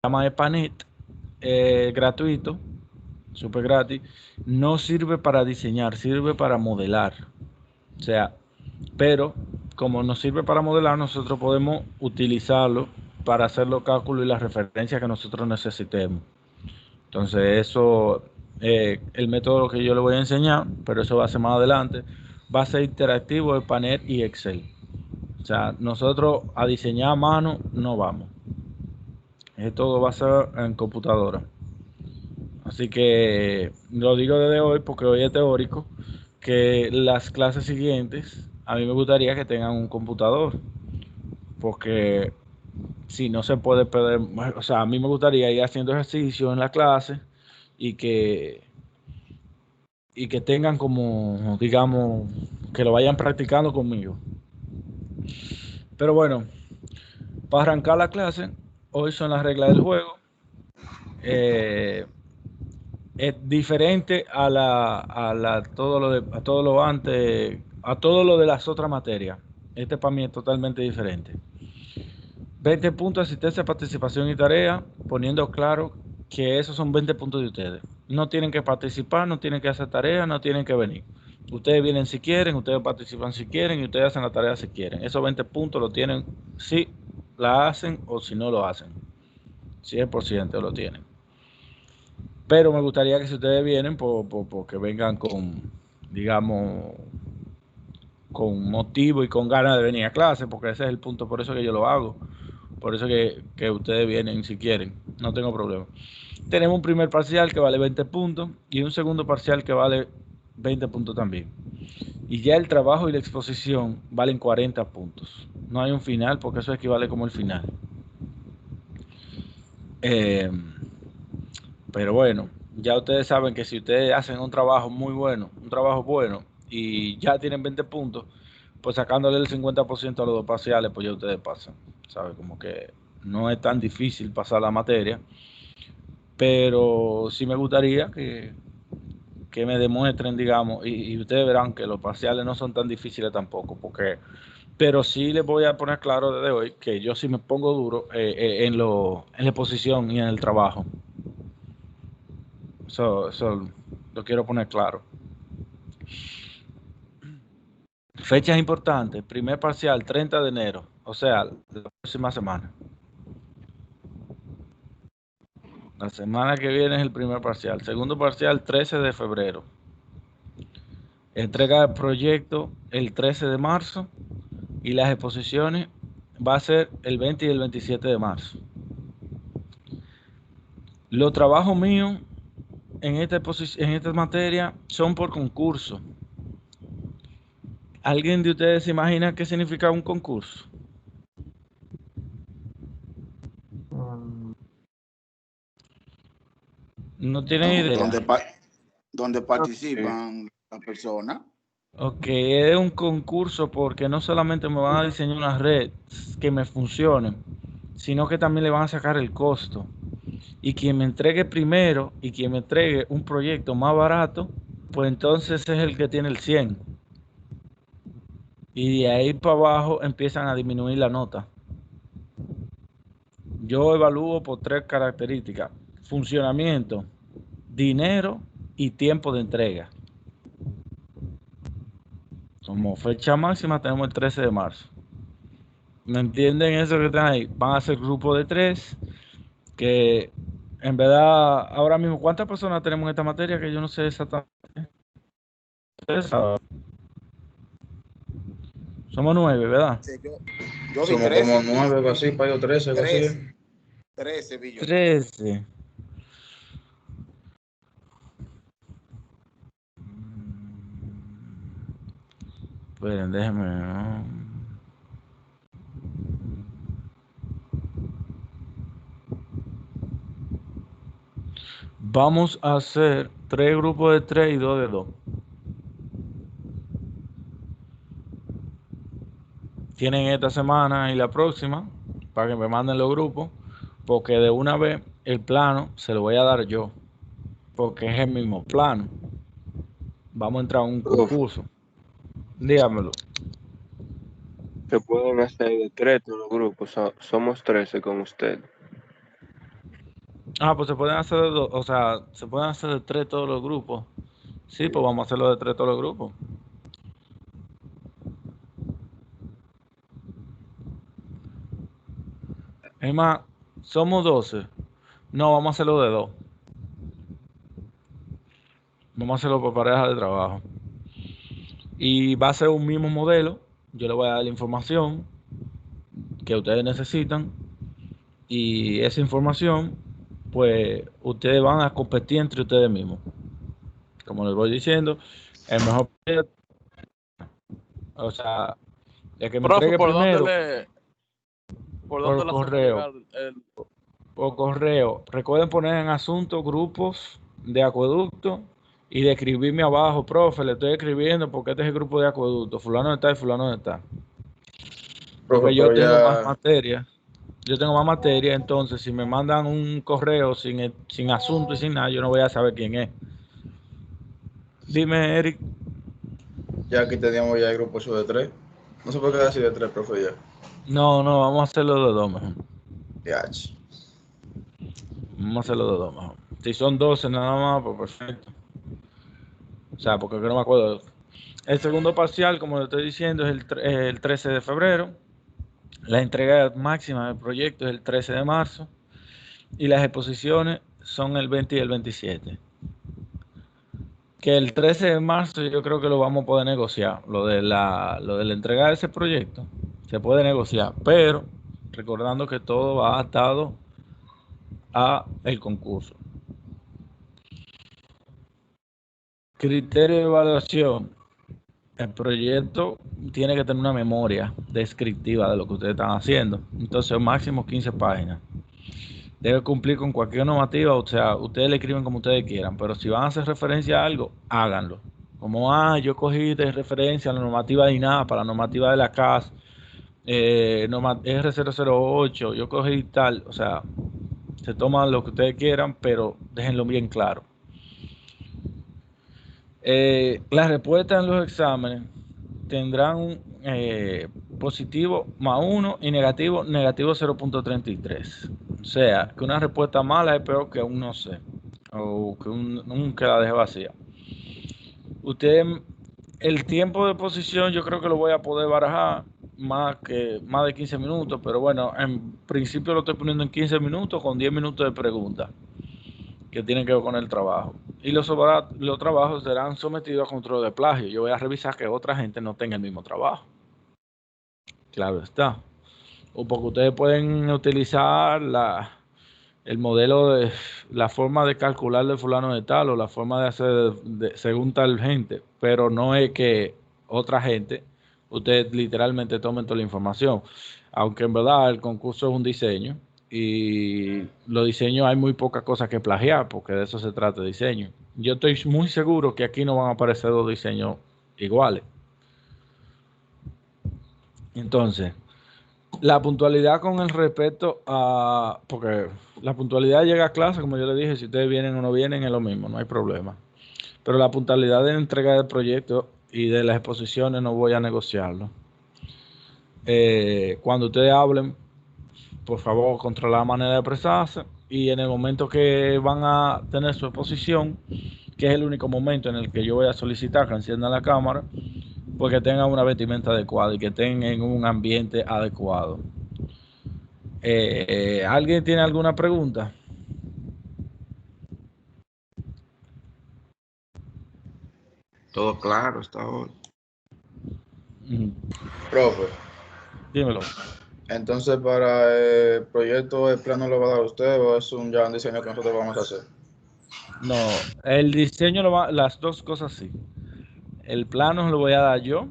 llama EPANET, gratuito, súper gratis. No sirve para diseñar, sirve para modelar. O sea, pero como nos sirve para modelar, nosotros podemos utilizarlo para hacer los cálculos y las referencias que nosotros necesitemos. Entonces, eso, el método que yo le voy a enseñar, pero eso va a ser más adelante, va a ser interactivo el panel y Excel. O sea, nosotros a diseñar a mano no vamos. Todo va a ser en computadora. Así que lo digo desde hoy porque hoy es teórico, que las clases siguientes a mí me gustaría que tengan un computador, porque si no se puede perder, o sea, a mí me gustaría ir haciendo ejercicio en la clase y que tengan como, digamos, que lo vayan practicando conmigo. Pero bueno, para arrancar la clase, hoy son las reglas del juego. Eh, es diferente a todo lo antes, a todo lo de las otras materias. Este para mí es totalmente diferente. 20 puntos de asistencia, participación y tarea, poniendo claro que esos son 20 puntos de ustedes. No tienen que participar, no tienen que hacer tarea, no tienen que venir. Ustedes vienen si quieren, ustedes participan si quieren y ustedes hacen la tarea si quieren. Esos 20 puntos lo tienen si la hacen o si no lo hacen. 100% lo tienen. Pero me gustaría que si ustedes vienen, que vengan con, digamos, con motivo y con ganas de venir a clase, porque ese es el punto, por eso que yo lo hago. Por eso que ustedes vienen si quieren, no tengo problema. Tenemos un primer parcial que vale 20 puntos y un segundo parcial que vale 20 puntos también. Y ya el trabajo y la exposición valen 40 puntos. No hay un final porque eso equivale como el final. Eh, pero bueno, ya ustedes saben que si ustedes hacen un trabajo muy bueno, un trabajo bueno, y ya tienen 20 puntos, pues sacándole el 50% a los dos parciales, pues ya ustedes pasan. ¿Sabe? Como que no es tan difícil pasar la materia, pero sí me gustaría que me demuestren, digamos, y ustedes verán que los parciales no son tan difíciles tampoco, pero sí les voy a poner claro desde hoy que yo sí me pongo duro en la exposición y en el trabajo. Eso lo quiero poner claro. Fechas importantes, primer parcial 30 de enero, o sea, la próxima semana. La semana que viene es el primer parcial. Segundo parcial 13 de febrero. Entrega de proyecto el 13 de marzo y las exposiciones va a ser el 20 y el 27 de marzo. Los trabajos míos en esta materia son por concurso. ¿Alguien de ustedes se imagina qué significa un concurso? Mm, No tienen idea. donde, donde creo que participan las personas. Ok, es un concurso porque no solamente me van a diseñar una red que me funcione, sino que también le van a sacar el costo. Y quien me entregue primero y quien me entregue un proyecto más barato, pues entonces es el que tiene el 100. Y de ahí para abajo empiezan a disminuir la nota. Yo evalúo por tres características: funcionamiento, dinero y tiempo de entrega. Como fecha máxima tenemos el 13 de marzo. ¿Me entienden eso que están ahí? Van a ser grupos de tres, que en verdad, ahora mismo, ¿cuántas personas tenemos en esta materia? Que yo no sé exactamente. Somos 9, ¿verdad? Sí, yo vi somos como 13, 9, algo así, para yo 13, algo así. 13, 13 vi yo. 13. Esperen, déjenme, ¿no? Vamos a hacer 3 grupos de 3 y 2 de 2. Tienen esta semana y la próxima para que me manden los grupos, porque de una vez el plano se lo voy a dar yo, porque es el mismo plano. Vamos a entrar a un Uf, concurso. Dígamelo. se pueden hacer de 3 todos los grupos, somos 13 con usted. Pues se pueden hacer de dos, o sea, se pueden hacer de 3 todos los grupos. Sí, pues vamos a hacerlo de 3 todos los grupos. Es más, somos 12. No, vamos a hacerlo de 2. Vamos a hacerlo por pareja de trabajo. Y va a ser un mismo modelo. Yo le voy a dar la información que ustedes necesitan. Y esa información, pues, ustedes van a competir entre ustedes mismos. Como les voy diciendo, el mejor proyecto, o sea, el que me Profe, entregue primero por por dónde le hacemos correo. llegar Por correo. Recuerden poner en asunto grupos de acueducto y de escribirme abajo, profe, le estoy escribiendo porque este es el grupo de acueducto, fulano está y fulano está. Profe, Porque yo pero tengo más ya, materia. Yo tengo más materia, entonces si me mandan un correo sin asunto y sin nada, yo no voy a saber quién es. Dime, Eric. ya aquí teníamos ya el grupo eso de 3. No se puede quedar así de 3, profe, ya. No, vamos a hacerlo de 2 mejor. Ya. Vamos a hacerlo de 2 mejor. Si son 12 nada más, pues perfecto. O sea, porque no me acuerdo. El segundo parcial, como le estoy diciendo, es el 13 de febrero. La entrega máxima del proyecto es el 13 de marzo. Y las exposiciones son el 20 y el 27. Que el 13 de marzo yo creo que lo vamos a poder negociar. Lo de la entrega de ese proyecto se puede negociar, pero recordando que todo va atado a el concurso. Criterio de evaluación. El proyecto tiene que tener una memoria descriptiva de lo que ustedes están haciendo. Entonces, máximo 15 páginas. Debe cumplir con cualquier normativa, o sea, ustedes le escriben como ustedes quieran, pero si van a hacer referencia a algo, háganlo. Como, yo cogí de referencia a la normativa de INAPA, la normativa de la CAS, R008, yo cogí tal, o sea, se toman lo que ustedes quieran, pero déjenlo bien claro. Las respuestas en los exámenes tendrán positivo +1 y negativo 0.33. O sea, que una respuesta mala es peor que un no sé, o que un que la deje vacía. Usted, el tiempo de posición yo creo que lo voy a poder barajar más de 15 minutos, pero bueno, en principio lo estoy poniendo en 15 minutos con 10 minutos de pregunta que tienen que ver con el trabajo. Y los trabajos serán sometidos a control de plagio. Yo voy a revisar que otra gente no tenga el mismo trabajo. Claro está. O porque ustedes pueden utilizar el modelo de la forma de calcular de fulano de tal o la forma de hacer según tal gente, pero no es que otra gente, ustedes literalmente tomen toda la información. Aunque en verdad el concurso es un diseño y los diseños hay muy pocas cosas que plagiar porque de eso se trata el diseño. Yo estoy muy seguro que aquí no van a aparecer dos diseños iguales. Entonces, la puntualidad con el respeto a... Porque la puntualidad llega a clase, como yo le dije, si ustedes vienen o no vienen es lo mismo, no hay problema. Pero la puntualidad de entrega del proyecto y de las exposiciones no voy a negociarlo. Cuando ustedes hablen, por favor, controlar la manera de expresarse y en el momento que van a tener su exposición, que es el único momento en el que yo voy a solicitar que enciendan la cámara, porque tengan una vestimenta adecuada y que estén en un ambiente adecuado. ¿Alguien tiene alguna pregunta? Todo claro hasta ahora. Profe, Dímelo. entonces para el proyecto, ¿el plano lo va a dar usted o es ya un diseño que nosotros vamos a hacer? No, el diseño las dos cosas sí. El plano lo voy a dar yo,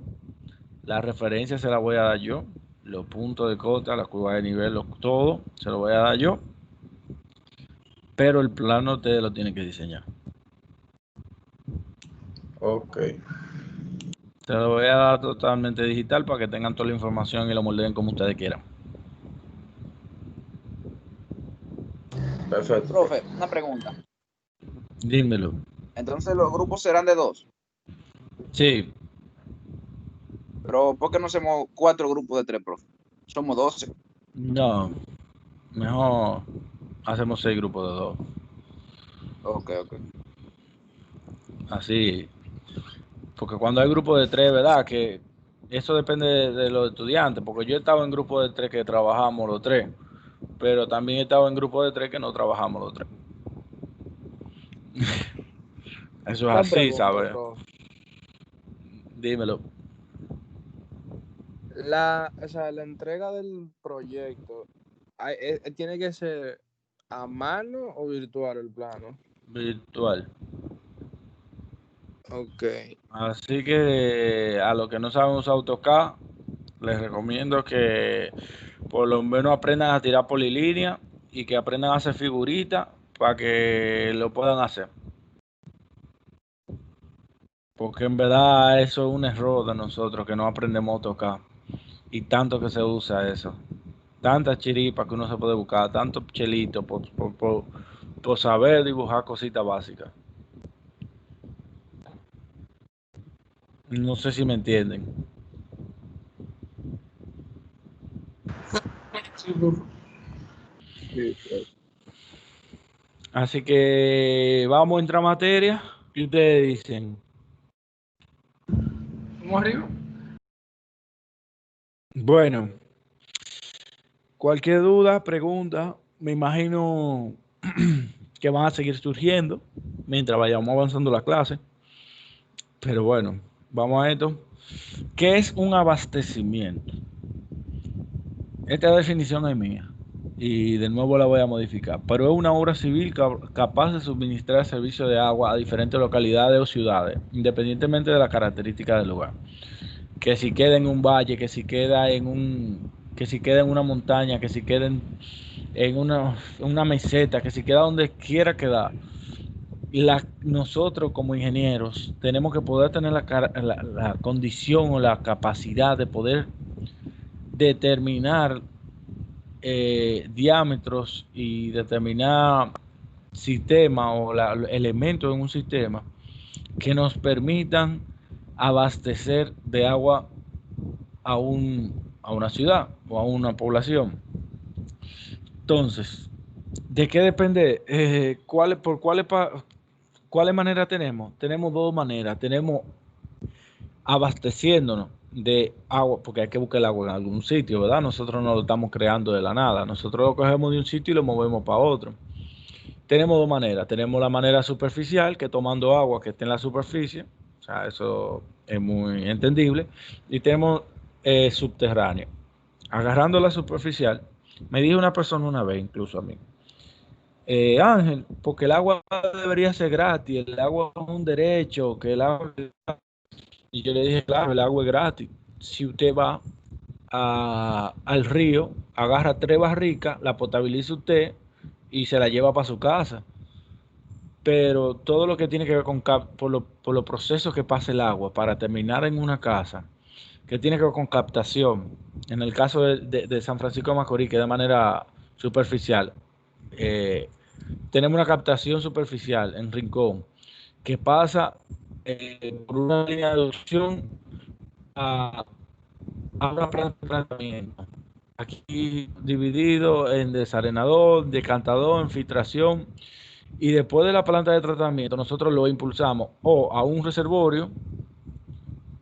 las referencias se las voy a dar yo, los puntos de cota, la curva de nivel, todo se lo voy a dar yo, pero el plano ustedes lo tienen que diseñar. Ok. Se lo voy a dar totalmente digital para que tengan toda la información y lo moldeen como ustedes quieran. Perfecto. Profe, una pregunta. Dímelo. Entonces los grupos serán de 2. Sí, Pero ¿por qué no hacemos 4 grupos de 3, profe? Somos 12. no, mejor hacemos 6 grupos de 2. Ok. Así, porque cuando hay grupos de 3, ¿verdad? Que eso depende de los estudiantes, porque yo he estado en grupos de 3 que trabajamos los 3, pero también he estado en grupos de 3 que no trabajamos los 3. Eso es Una así, pregunta, ¿sabes? profe. Dímelo. La entrega del proyecto, ¿tiene que ser a mano o virtual el plano? Virtual. Ok. Así que a los que no saben usar AutoCAD, les recomiendo que por lo menos aprendan a tirar polilínea y que aprendan a hacer figuritas para que lo puedan hacer. Porque en verdad eso es un error de nosotros que no aprendemos AutoCAD. Y tanto que se usa eso. Tantas chiripas que uno se puede buscar, tantos chelitos por saber dibujar cositas básicas. No sé si me entienden. Sí, profe. Sí, profe. Así que vamos a entrar a materia. ¿Qué ustedes dicen? ¿Cómo arriba? Bueno, cualquier duda, pregunta, me imagino que van a seguir surgiendo mientras vayamos avanzando la clase. Pero bueno, vamos a esto. ¿Qué es un abastecimiento? Esta definición es mía y de nuevo la voy a modificar, pero es una obra civil capaz de suministrar servicio de agua a diferentes localidades o ciudades, independientemente de las características del lugar. Que si queda en un valle, que si queda en una montaña, que si queda en una meseta, que si queda donde quiera quedar. Nosotros como ingenieros tenemos que poder tener la condición o la capacidad de poder determinar diámetros y determinar sistemas o elementos en un sistema que nos permitan abastecer de agua a una ciudad o a una población. Entonces, ¿de qué depende? ¿Cuáles maneras tenemos? Tenemos dos maneras. Tenemos abasteciéndonos de agua, porque hay que buscar el agua en algún sitio, ¿verdad? Nosotros no lo estamos creando de la nada. Nosotros lo cogemos de un sitio y lo movemos para otro. Tenemos dos maneras. Tenemos la manera superficial, que tomando agua que esté en la superficie, o sea, eso es muy entendible. Y tenemos subterráneo. Agarrando la superficial, me dijo una persona una vez, incluso a mí, Ángel, porque el agua debería ser gratis, el agua es un derecho, que el agua... Y yo le dije, claro, el agua es gratis. Si usted va al río, agarra 3 barricas, la potabiliza usted y se la lleva para su casa. Pero todo lo que tiene que ver por los procesos que pasa el agua para terminar en una casa, que tiene que ver con captación, en el caso de San Francisco de Macorís, que de manera superficial, tenemos una captación superficial en Rincón, que pasa por una línea de adducción a una planta de tratamiento. Aquí dividido en desarenador, decantador, en filtración. Y después de la planta de tratamiento, nosotros lo impulsamos o a un reservorio,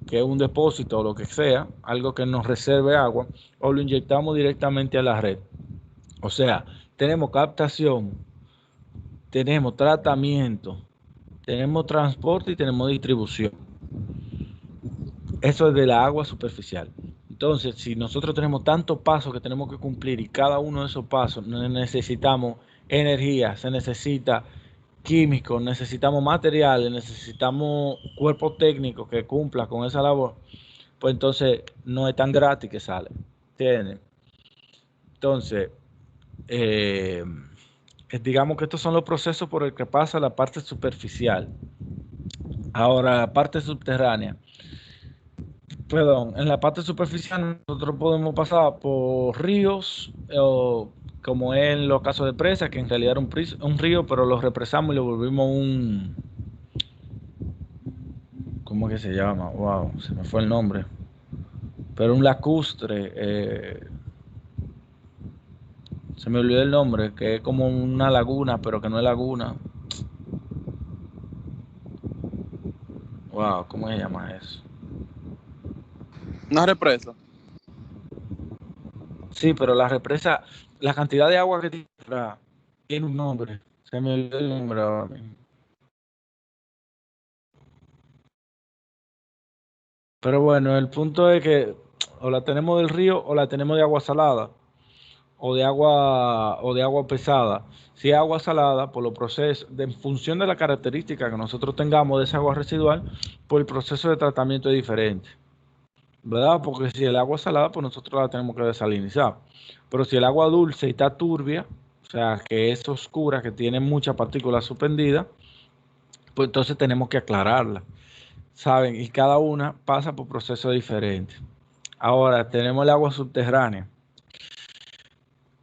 que es un depósito o lo que sea, algo que nos reserve agua, o lo inyectamos directamente a la red. O sea, tenemos captación, tenemos tratamiento, tenemos transporte y tenemos distribución. Eso es de la agua superficial. Entonces, si nosotros tenemos tantos pasos que tenemos que cumplir y cada uno de esos pasos necesitamos energía, se necesita químicos, necesitamos materiales, necesitamos cuerpos técnicos que cumplan con esa labor, pues entonces no es tan gratis que sale. ¿Entienden? Entonces, digamos que estos son los procesos por el que pasa la parte superficial. Ahora, la parte subterránea. Perdón, en la parte superficial nosotros podemos pasar por ríos, como es en los casos de presas, que en realidad era un río, pero lo represamos y lo volvimos ¿cómo que se llama? Wow, se me fue el nombre. Pero un lacustre, Se me olvidó el nombre, que es como una laguna, pero que no es laguna. Wow, ¿cómo se llama eso? Una represa. Sí, pero la represa, la cantidad de agua que tiene un nombre. Se me olvidó el nombre ahora mismo. Pero bueno, el punto es que o la tenemos del río o la tenemos de agua salada o de agua pesada. Si es agua salada, por los procesos, en función de la característica que nosotros tengamos de esa agua residual, pues el proceso de tratamiento es diferente, ¿verdad? Porque si el agua es salada, pues nosotros la tenemos que desalinizar. Pero si el agua dulce y está turbia, o sea, que es oscura, que tiene muchas partículas suspendidas, pues entonces tenemos que aclararla, ¿saben? Y cada una pasa por procesos diferentes. Ahora tenemos el agua subterránea.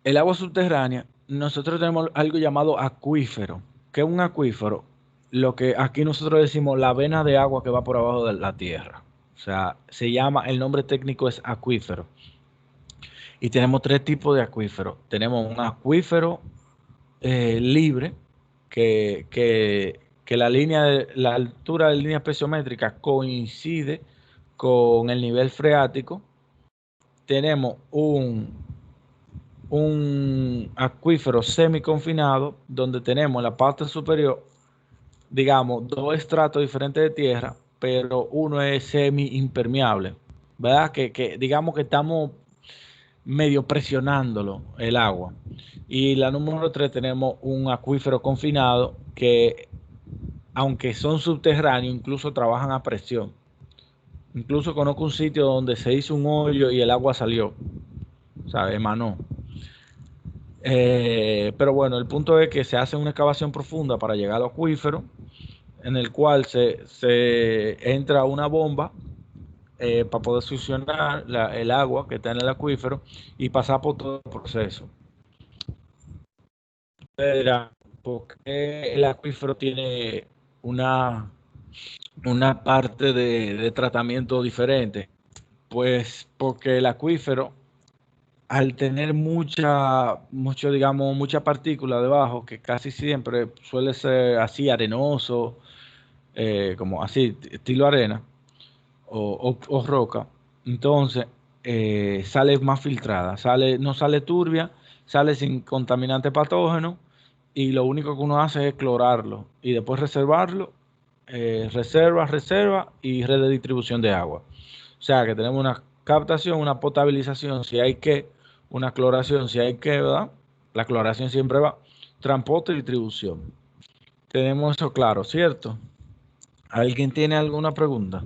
El agua subterránea, nosotros tenemos algo llamado acuífero. ¿Qué es un acuífero? Lo que aquí nosotros decimos la vena de agua que va por abajo de la tierra. O sea, se llama, el nombre técnico es acuífero. Y tenemos tres tipos de acuífero. Tenemos un acuífero libre, que la altura de línea especiométrica coincide con el nivel freático. Tenemos un acuífero semiconfinado donde tenemos en la parte superior, digamos, dos estratos diferentes de tierra, pero uno es semi impermeable, ¿verdad? Que digamos que estamos medio presionándolo el agua. Y la número 3 tenemos un acuífero confinado que, aunque son subterráneos, incluso trabajan a presión. Incluso conozco un sitio donde se hizo un hoyo y el agua salió, ¿sabes? Emanó. Pero bueno, el punto es que se hace una excavación profunda para llegar al acuífero, en el cual se entra una bomba para poder succionar el agua que está en el acuífero y pasar por todo el proceso. Porque el acuífero tiene una, una parte de tratamiento diferente. Pues porque el acuífero, al tener mucha partícula debajo, que casi siempre suele ser así arenoso, como así, estilo arena o roca, entonces sale más filtrada, no sale turbia, sale sin contaminante patógeno y lo único que uno hace es clorarlo y después reservarlo, reserva y red de distribución de agua. O sea que tenemos una captación, una potabilización si hay que, una cloración si hay que, ¿verdad? La cloración siempre va, transporte y distribución. Tenemos eso claro, ¿cierto? ¿Alguien tiene alguna pregunta?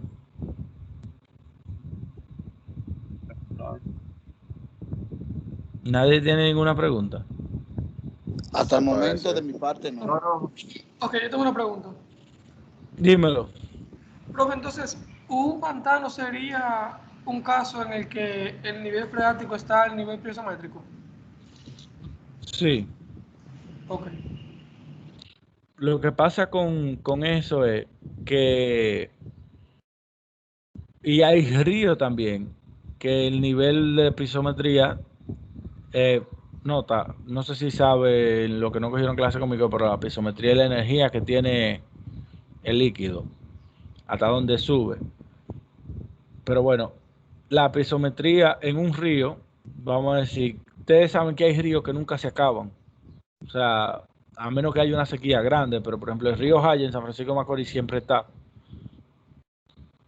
¿Nadie tiene ninguna pregunta? Hasta el Puede momento, de ser. mi parte, no. Ok, yo tengo una pregunta. Dímelo. Profe, entonces, ¿un pantano sería un caso en el que el nivel freático está al nivel piezométrico? Sí. Ok. Lo que pasa con eso es que, y hay río también, que el nivel de pisometría, eh, no sé si sabe lo que no cogieron clase conmigo, pero la pisometría es la energía que tiene el líquido, hasta donde sube. Pero bueno, la pisometría en un río, vamos a decir, ustedes saben que hay ríos que nunca se acaban. O sea, a menos que haya una sequía grande, pero por ejemplo el río Jaya en San Francisco de Macorís siempre está.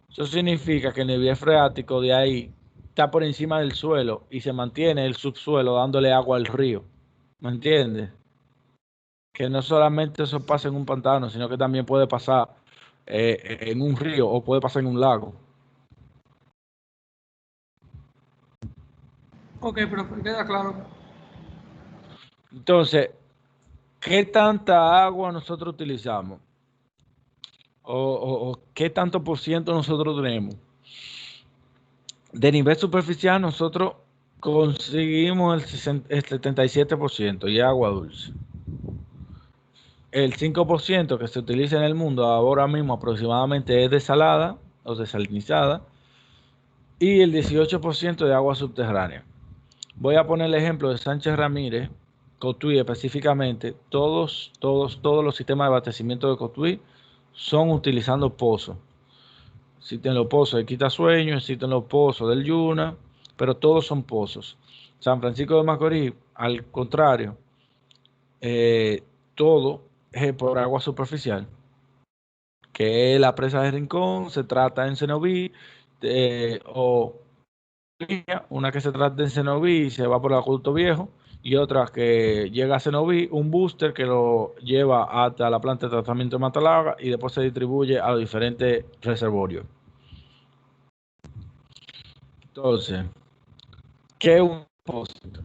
Eso significa que el nivel freático de ahí está por encima del suelo y se mantiene el subsuelo dándole agua al río. ¿Me entiendes? Que no solamente eso pasa en un pantano, sino que también puede pasar en un río o puede pasar en un lago. Ok, profe, queda claro. Entonces, ¿qué tanta agua nosotros utilizamos? O qué tanto por ciento nosotros tenemos? De nivel superficial nosotros conseguimos el 77% y agua dulce. El 5% que se utiliza en el mundo ahora mismo aproximadamente es desalada o desalinizada y el 18% de agua subterránea. Voy a poner el ejemplo de Sánchez Ramírez, Cotuí específicamente, todos los sistemas de abastecimiento de Cotuí son utilizando pozos. Existen los pozos de Quitasueño, existen los pozos del Yuna, pero todos son pozos. San Francisco de Macorís, al contrario, todo es por agua superficial, que es la presa de Rincón, se trata en Cenoví, o una que se trata en Cenoví y se va por el acueducto viejo, y otra que llega a Cenoví, un booster que lo lleva hasta la planta de tratamiento de Matalaga y después se distribuye a los diferentes reservorios. Entonces, ¿qué es un depósito?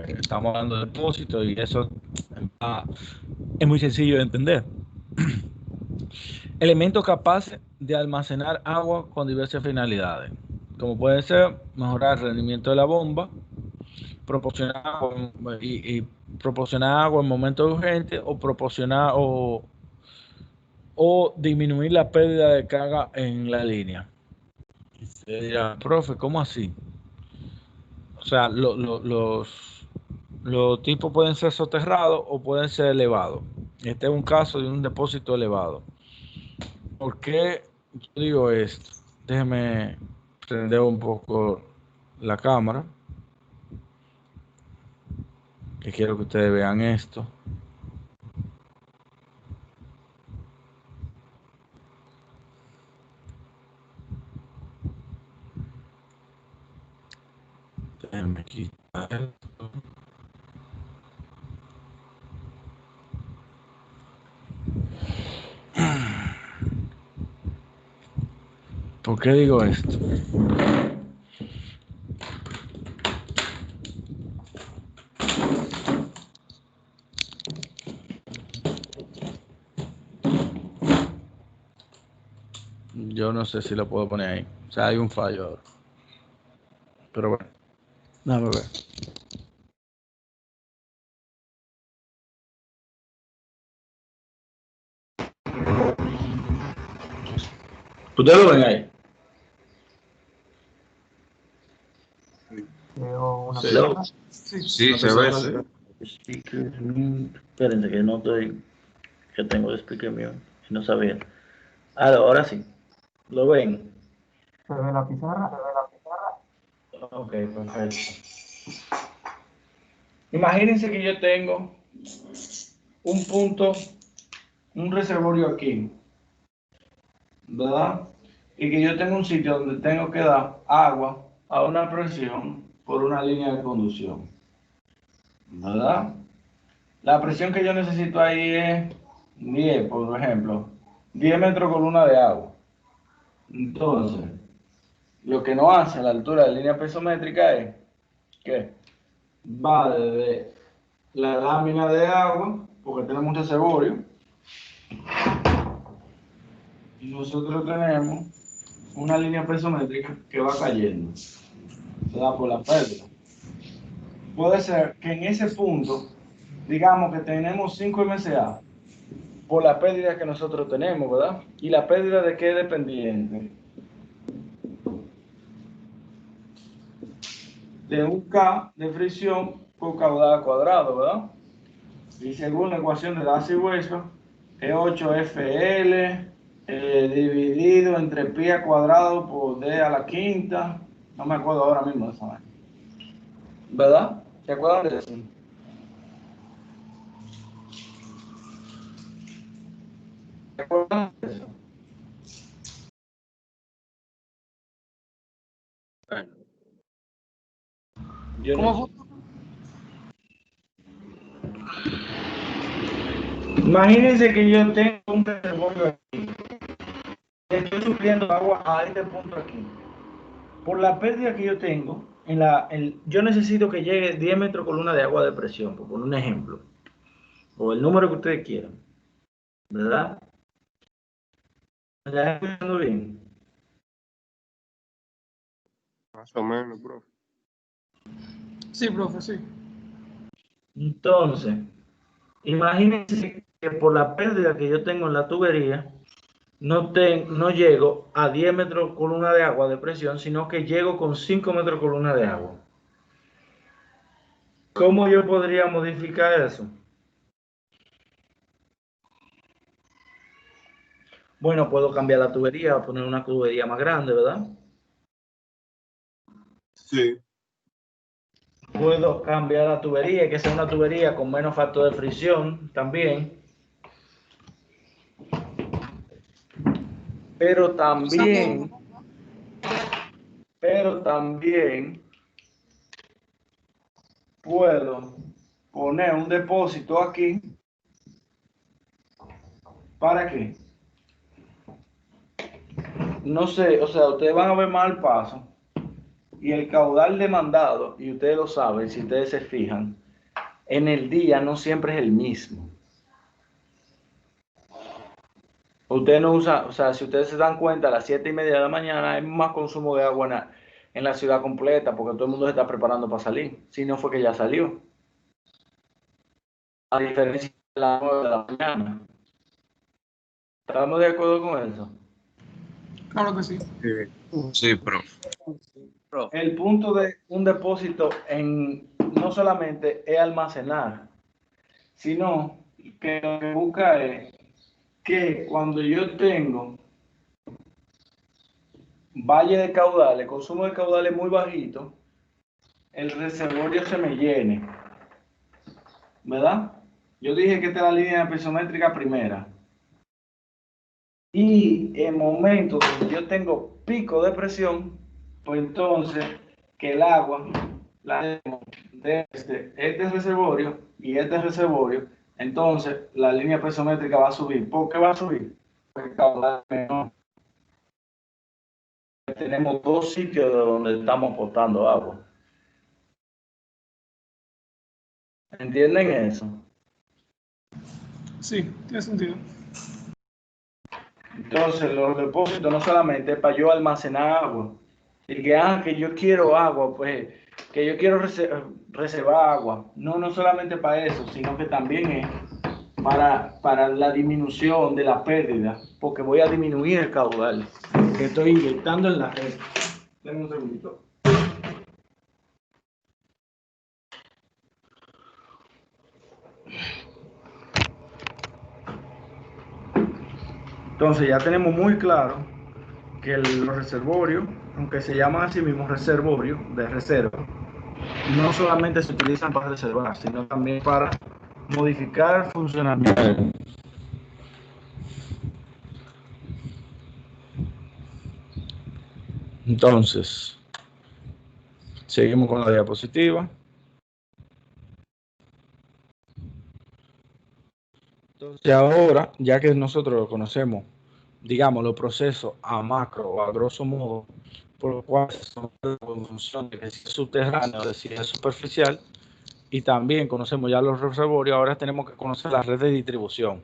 Estamos hablando de depósito y eso es muy sencillo de entender. Elementos capaces de almacenar agua con diversas finalidades, como puede ser mejorar el rendimiento de la bomba, proporcionar agua y proporcionar agua en momentos urgentes o proporcionar o disminuir la pérdida de carga en la línea. Se dirá, profe, ¿cómo así? O sea, los tipos pueden ser soterrados o pueden ser elevados. Este es un caso de un depósito elevado. ¿Por qué yo digo esto? Déjenme prender un poco la cámara, que quiero que ustedes vean esto. Déjenme quitar esto. ¿Por qué digo esto? Yo no sé si lo puedo poner ahí. O sea, hay un fallo ahora. Pero bueno, déjame ver. ¿Ustedes lo ven ahí? Sí, se ve. Espérense que no estoy, que tengo el speaker mío y no sabía. Ahora sí, ¿lo ven? Se ve la pizarra. Ok, perfecto. Imagínense que yo tengo un punto, un reservorio aquí, ¿verdad? Y que yo tengo un sitio donde tengo que dar agua a una presión por una línea de conducción, ¿verdad? La presión que yo necesito ahí es 10, por ejemplo, 10 metros columna de agua. Entonces, lo que nos hace a la altura de la línea pesométrica es que va desde la lámina de agua, porque tenemos un reservorio, y nosotros tenemos una línea pesométrica que va cayendo, se da por la pérdida. Puede ser que en ese punto, digamos que tenemos 5 MSA por la pérdida que nosotros tenemos, ¿verdad? ¿Y la pérdida de qué es dependiente? De un K de fricción por caudal cuadrado, ¿verdad? Y según la ecuación de Darcy-Weisbach, es 8FL dividido entre pi al cuadrado por d a la quinta. No me acuerdo ahora mismo de esa manera. ¿Verdad? ¿Se acuerdan de eso? ¿Se acuerdan de eso? Bueno. ¿Cómo fue? Imagínense que yo tengo un reservorio aquí. Estoy supliendo agua a este punto aquí. Por la pérdida que yo tengo, yo necesito que llegue 10 metros columna de agua de presión, por poner un ejemplo. O el número que ustedes quieran. ¿Verdad? ¿Me están escuchando bien? Más o menos, profe. Sí, profe, sí. Entonces, imagínense que por la pérdida que yo tengo en la tubería, no llego a 10 metros columna de agua de presión, sino que llego con 5 metros columna de agua. ¿Cómo yo podría modificar eso? Bueno, puedo cambiar la tubería, poner una tubería más grande, ¿verdad? Sí. Puedo cambiar la tubería, que sea una tubería con menos factor de fricción también. Pero también puedo poner un depósito aquí. ¿Para qué? No sé, o sea, ustedes van a ver mal paso y el caudal demandado, y ustedes lo saben, si ustedes se fijan, en el día no siempre es el mismo. Usted no usa, o sea, si ustedes se dan cuenta, a las 7:30 de la mañana hay más consumo de agua en la ciudad completa porque todo el mundo se está preparando para salir. Si no fue que ya salió. A diferencia de las 9 de la mañana. ¿Estamos de acuerdo con eso? Claro que sí. Sí, profe. El punto de un depósito no solamente es almacenar, sino que lo que busca es que cuando yo tengo valle de caudales, consumo de caudales muy bajito, el reservorio se me llene, ¿verdad? Yo dije que esta es la línea pisométrica primera. Y en momentos donde yo tengo pico de presión, pues entonces que el agua de este reservorio y este reservorio, entonces la línea pisométrica va a subir. ¿Por qué va a subir? Porque el caudal es menor. Tenemos dos sitios de donde estamos botando agua. ¿Entienden eso? Sí, tiene sentido. Entonces, los depósitos no solamente es para yo almacenar agua. Y que yo quiero agua, pues, que yo quiero reservar agua. No solamente para eso, sino que también es para la disminución de la pérdida, porque voy a disminuir el caudal que estoy inyectando en la red. Denme un segundito. Entonces ya tenemos muy claro que los reservorios, aunque se llaman así mismos reservorios de reserva, no solamente se utilizan para reservar, sino también para modificar el funcionamiento. Entonces, seguimos con la diapositiva. Entonces, ahora, ya que nosotros conocemos, digamos, los procesos a macro o a grosso modo, por lo cual son en función de que si es subterráneo o de si es superficial, y también conocemos ya los reservorios, ahora tenemos que conocer la red de distribución.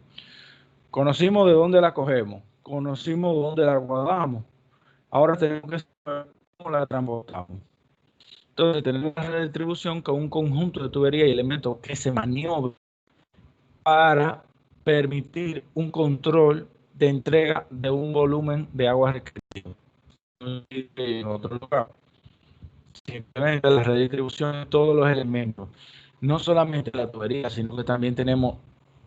Conocimos de dónde la cogemos, conocimos dónde la guardamos, ahora tenemos que saber cómo la transportamos. Entonces tenemos la red de distribución con un conjunto de tuberías y elementos que se maniobran para permitir un control de entrega de un volumen de agua requerido. En otro lugar, simplemente la red de distribución de todos los elementos, no solamente la tubería, sino que también tenemos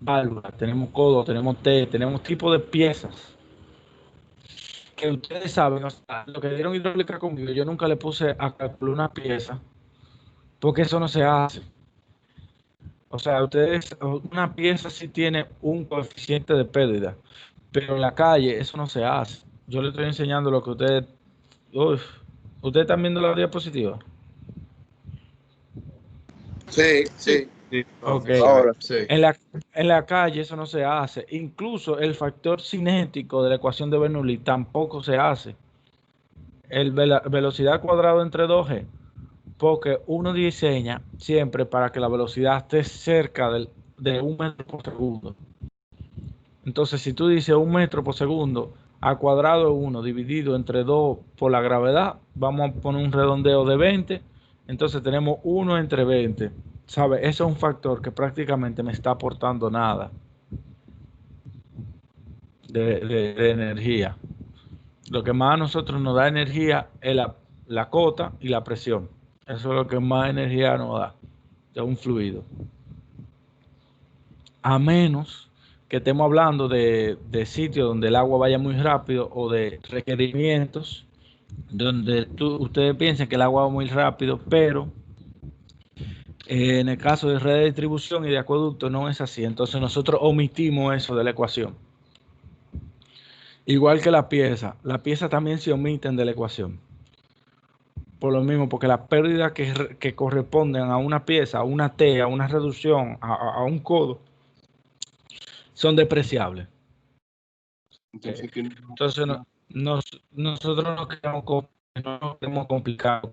válvulas, tenemos codos, tenemos T, tenemos tipos de piezas que ustedes saben. O sea, lo que dieron hidráulica conmigo, yo nunca le puse a calcular una pieza, porque eso no se hace. O sea, ustedes, una pieza sí tiene un coeficiente de pérdida, pero en la calle eso no se hace. Yo le estoy enseñando lo que ustedes... ¿Ustedes están viendo la diapositiva? Sí, sí. Sí, Ok. Ahora. sí. En la calle eso no se hace. Incluso el factor cinético de la ecuación de Bernoulli tampoco se hace. El velocidad cuadrada entre 2G, porque uno diseña siempre para que la velocidad esté cerca de 1 metro por segundo. Entonces, si tú dices 1 metro por segundo, a cuadrado 1 dividido entre 2 por la gravedad, vamos a poner un redondeo de 20, entonces tenemos 1 entre 20. ¿Sabe? Eso es un factor que prácticamente me está aportando nada de energía. Lo que más a nosotros nos da energía es la cota y la presión. Eso es lo que más energía nos da. de un fluido. A menos que estemos hablando de sitios donde el agua vaya muy rápido o de requerimientos donde ustedes piensen que el agua va muy rápido, pero en el caso de red de distribución y de acueducto no es así. Entonces nosotros omitimos eso de la ecuación. Igual que la pieza también se omiten de la ecuación. Por lo mismo, porque las pérdidas que corresponden a una pieza, a una T, a una reducción, a un codo, son despreciables. Entonces, Entonces nosotros no nos queremos complicar,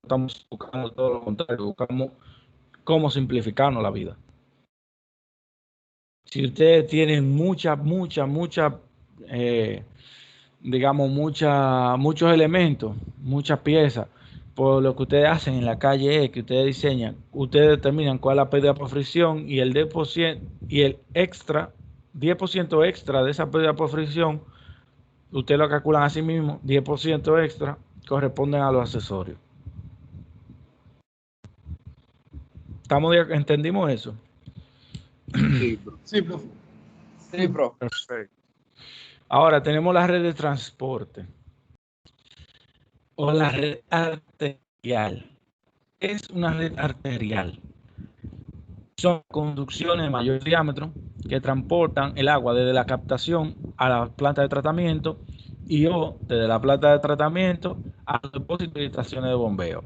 estamos buscando todo lo contrario, buscamos cómo simplificarnos la vida. Si ustedes tienen digamos, muchos elementos, muchas piezas, por lo que ustedes hacen en la calle es que ustedes diseñan, ustedes determinan cuál es la pérdida por fricción y el 10% y el extra, 10% extra de esa pérdida por fricción, ustedes lo calculan a sí mismo, 10% extra corresponden a los accesorios. ¿Entendimos eso? sí, bro. Sí, profe. Sí, profe. Perfecto. Ahora tenemos la red de transporte o la red arterial. Es una red arterial. Son conducciones de mayor diámetro que transportan el agua desde la captación a la planta de tratamiento y o desde la planta de tratamiento a los depósitos y estaciones de bombeo.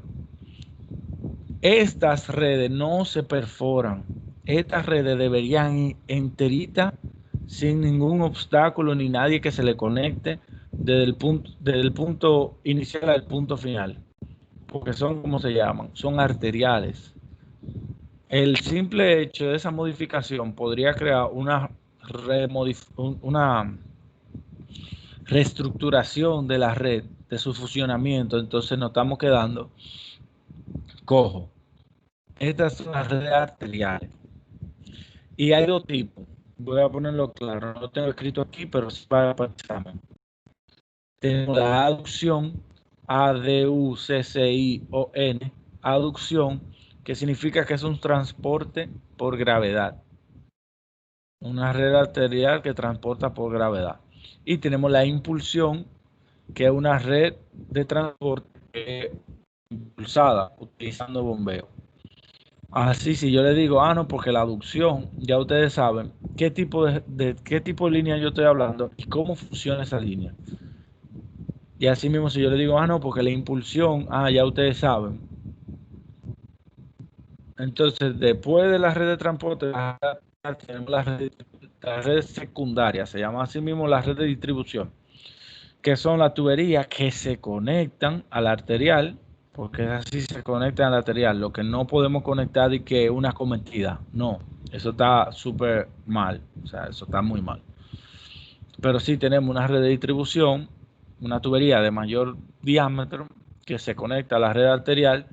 Estas redes no se perforan. Estas redes deberían ir enteritas sin ningún obstáculo ni nadie que se le conecte desde el punto inicial al punto final. Porque son, ¿cómo se llaman? Son arteriales. El simple hecho de esa modificación podría crear una reestructuración de la red, de su funcionamiento. Entonces nos estamos quedando cojo. Estas son las redes arteriales. Y hay dos tipos. Voy a ponerlo claro. No lo tengo escrito aquí, pero sí para el examen. Tenemos la aducción, ADUCCION, aducción, que significa que es un transporte por gravedad. Una red arterial que transporta por gravedad. Y tenemos la impulsión, que es una red de transporte impulsada utilizando bombeo. Así, si yo le digo, no, porque la aducción, ya ustedes saben qué tipo de línea yo estoy hablando y cómo funciona esa línea. Y así mismo, si yo le digo, no, porque la impulsión, ya ustedes saben. Entonces, después de la red de transporte, tenemos la red secundaria, se llama así mismo la red de distribución, que son las tuberías que se conectan a la arterial, porque así se conectan a la arterial. Lo que no podemos conectar es que una cometida, no, eso está súper mal, o sea, eso está muy mal. Pero sí tenemos una red de distribución, una tubería de mayor diámetro que se conecta a la red arterial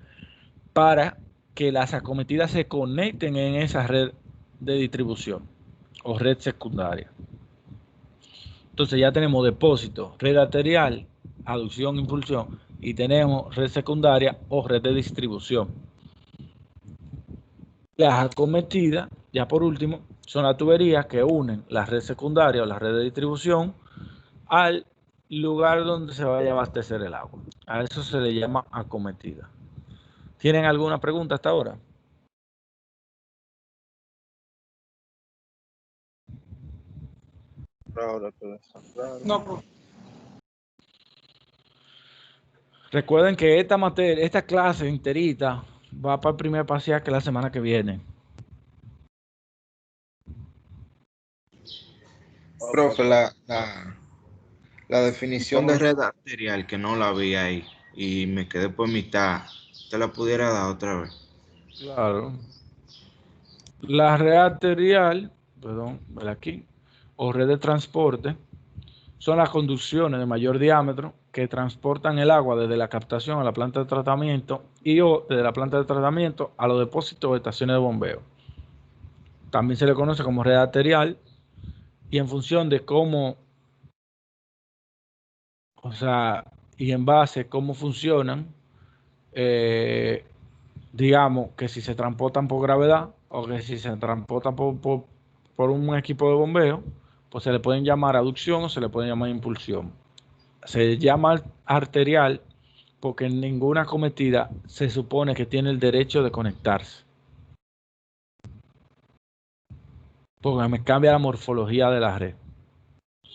para que las acometidas se conecten en esa red de distribución o red secundaria. Entonces ya tenemos depósito, red arterial, aducción, impulsión y tenemos red secundaria o red de distribución. Las acometidas, ya por último, son las tuberías que unen la red secundaria o la red de distribución al lugar donde se vaya a abastecer el agua. A eso se le llama acometida. ¿Tienen alguna pregunta hasta ahora? Ahora todo está claro. No, profe. Recuerden que esta clase enterita va para el primer parcial, que es la semana que viene. Profe, la definición de red arterial que no la vi ahí y me quedé por mitad, ¿te la pudiera dar otra vez? Claro. La red arterial, aquí, o red de transporte, son las conducciones de mayor diámetro que transportan el agua desde la captación a la planta de tratamiento y o desde la planta de tratamiento a los depósitos o estaciones de bombeo. También se le conoce como red arterial y en función de cómo, y en base a cómo funcionan, digamos que si se transportan por gravedad o que si se transportan por un equipo de bombeo, pues se le pueden llamar aducción o se le pueden llamar impulsión. Se llama arterial porque en ninguna cometida se supone que tiene el derecho de conectarse. Porque me cambia la morfología de la red.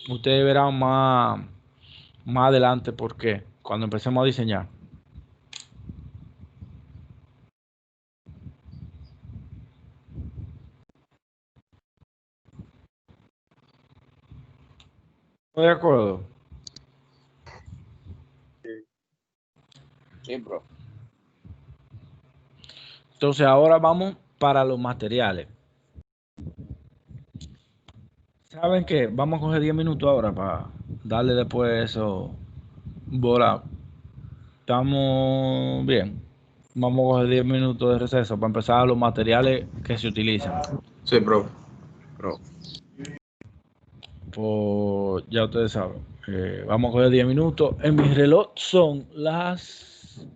Ustedes verán más adelante por qué, cuando empecemos a diseñar. ¿Estoy de acuerdo? Sí, bro. Entonces ahora vamos para los materiales. ¿Saben qué? Vamos a coger 10 minutos ahora para darle después eso bola. Estamos bien. Vamos a coger 10 minutos de receso para empezar los materiales que se utilizan. Sí, bro. Pues ya ustedes saben. Vamos a coger 10 minutos. En mi reloj son las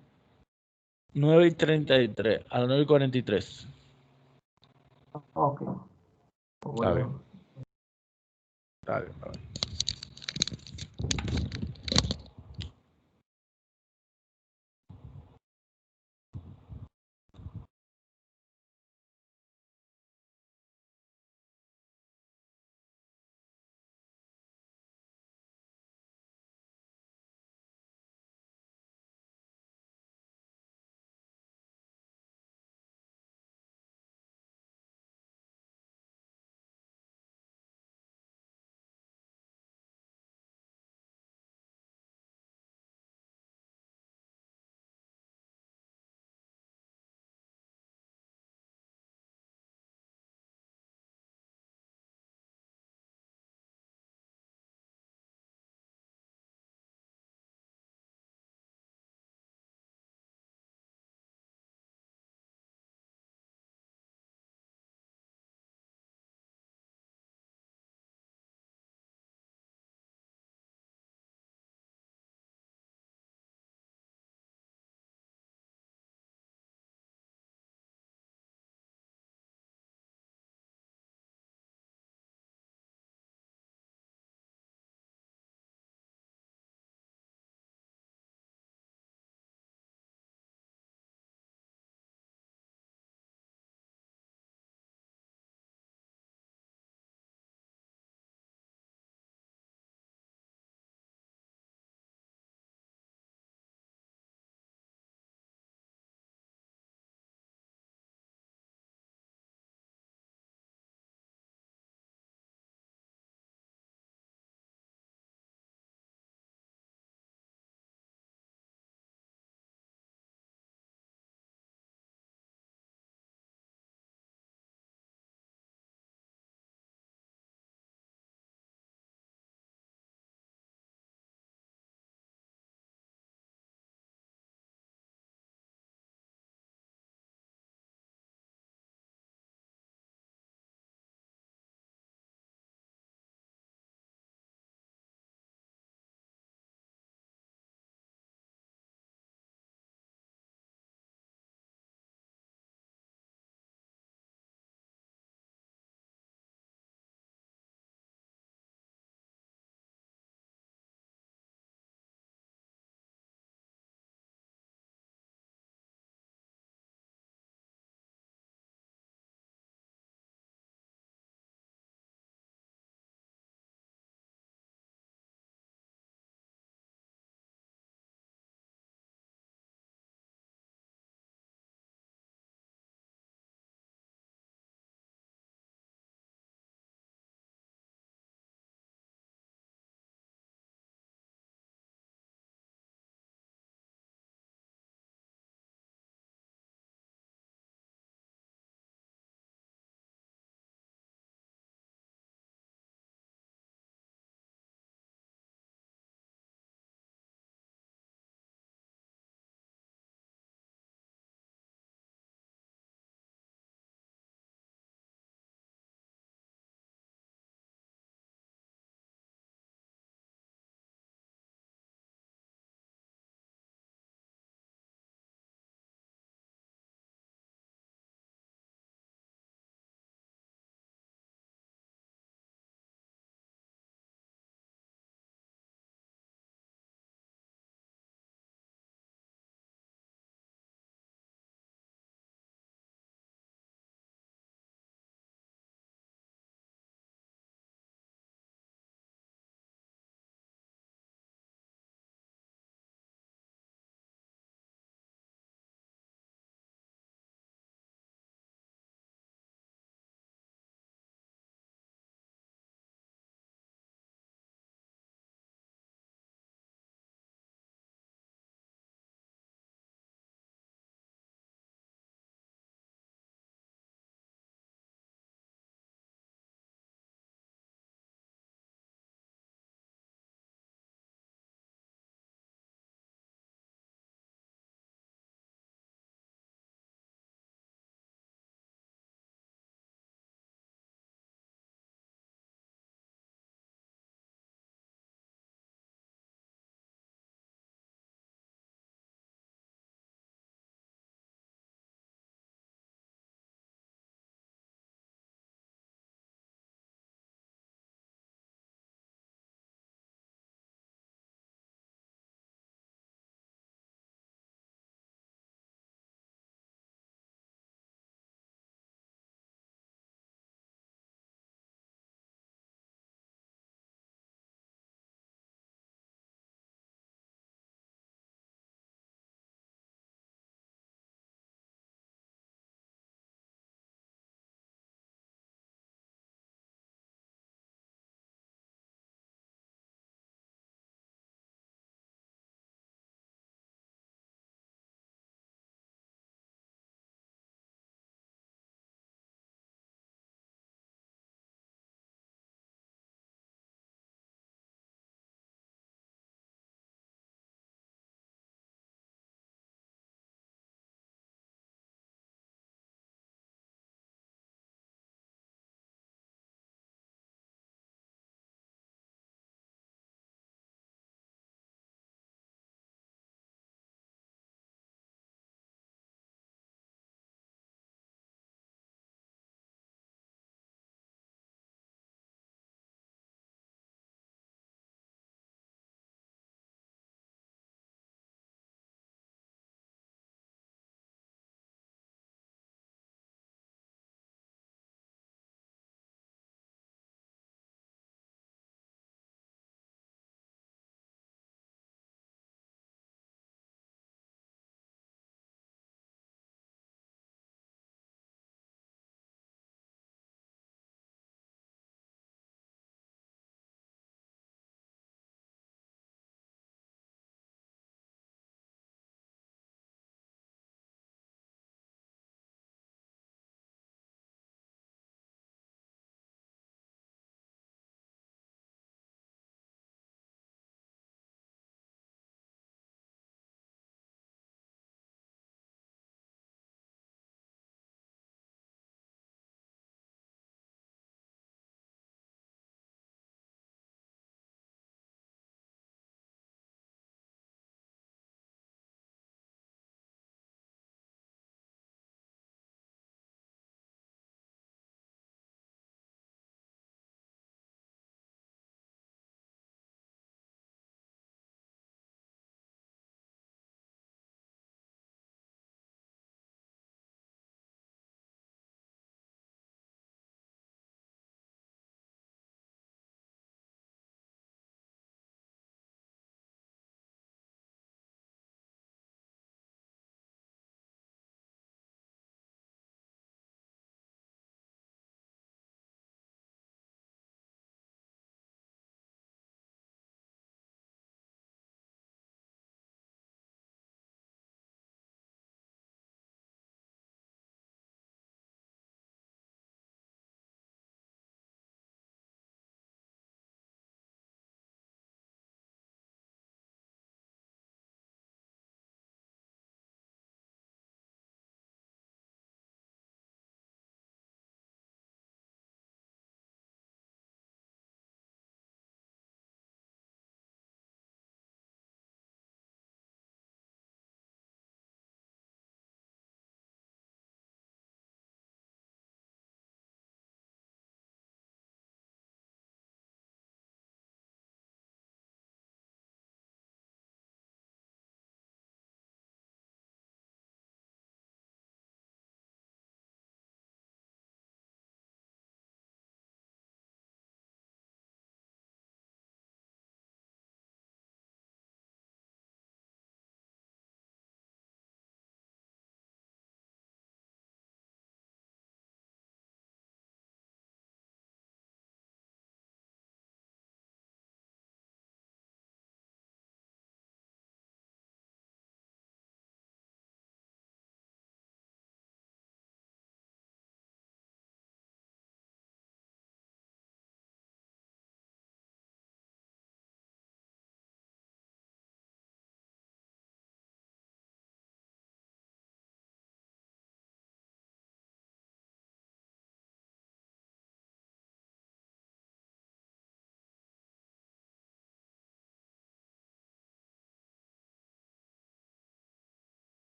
9:33, a las 9:43. Ok. Está bien. Está bien, está bien.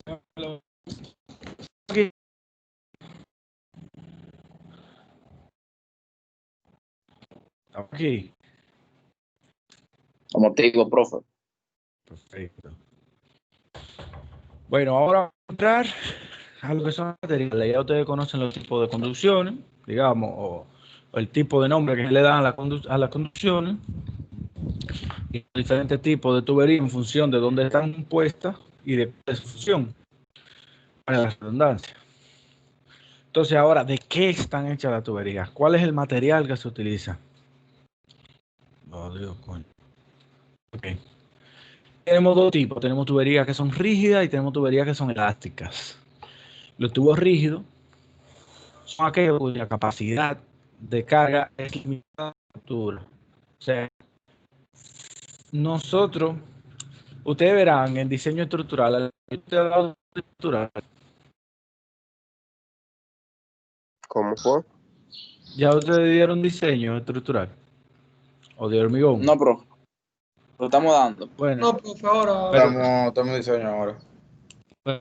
Aquí. Aquí. Como te digo, profe. Perfecto. Bueno, ahora vamos a entrar a lo que son materiales. Ya ustedes conocen los tipos de conducciones, digamos, o el tipo de nombre que le dan a las conducciones, y los diferentes tipos de tubería en función de dónde están puestas y de su función, para la redundancia. Entonces, ahora, ¿de qué están hechas las tuberías? ¿Cuál es el material que se utiliza? Oh, Dios, coño. Ok. Tenemos dos tipos. Tenemos tuberías que son rígidas y tenemos tuberías que son elásticas. Los tubos rígidos son aquellos cuya capacidad de carga es limitada a la altura. O sea, nosotros, ustedes verán en diseño estructural, ¿Cómo fue? ya ustedes dieron diseño estructural o de hormigón. No, profe. Lo estamos dando. Bueno, No, profe, ahora. pero Estamos en diseño ahora. pues,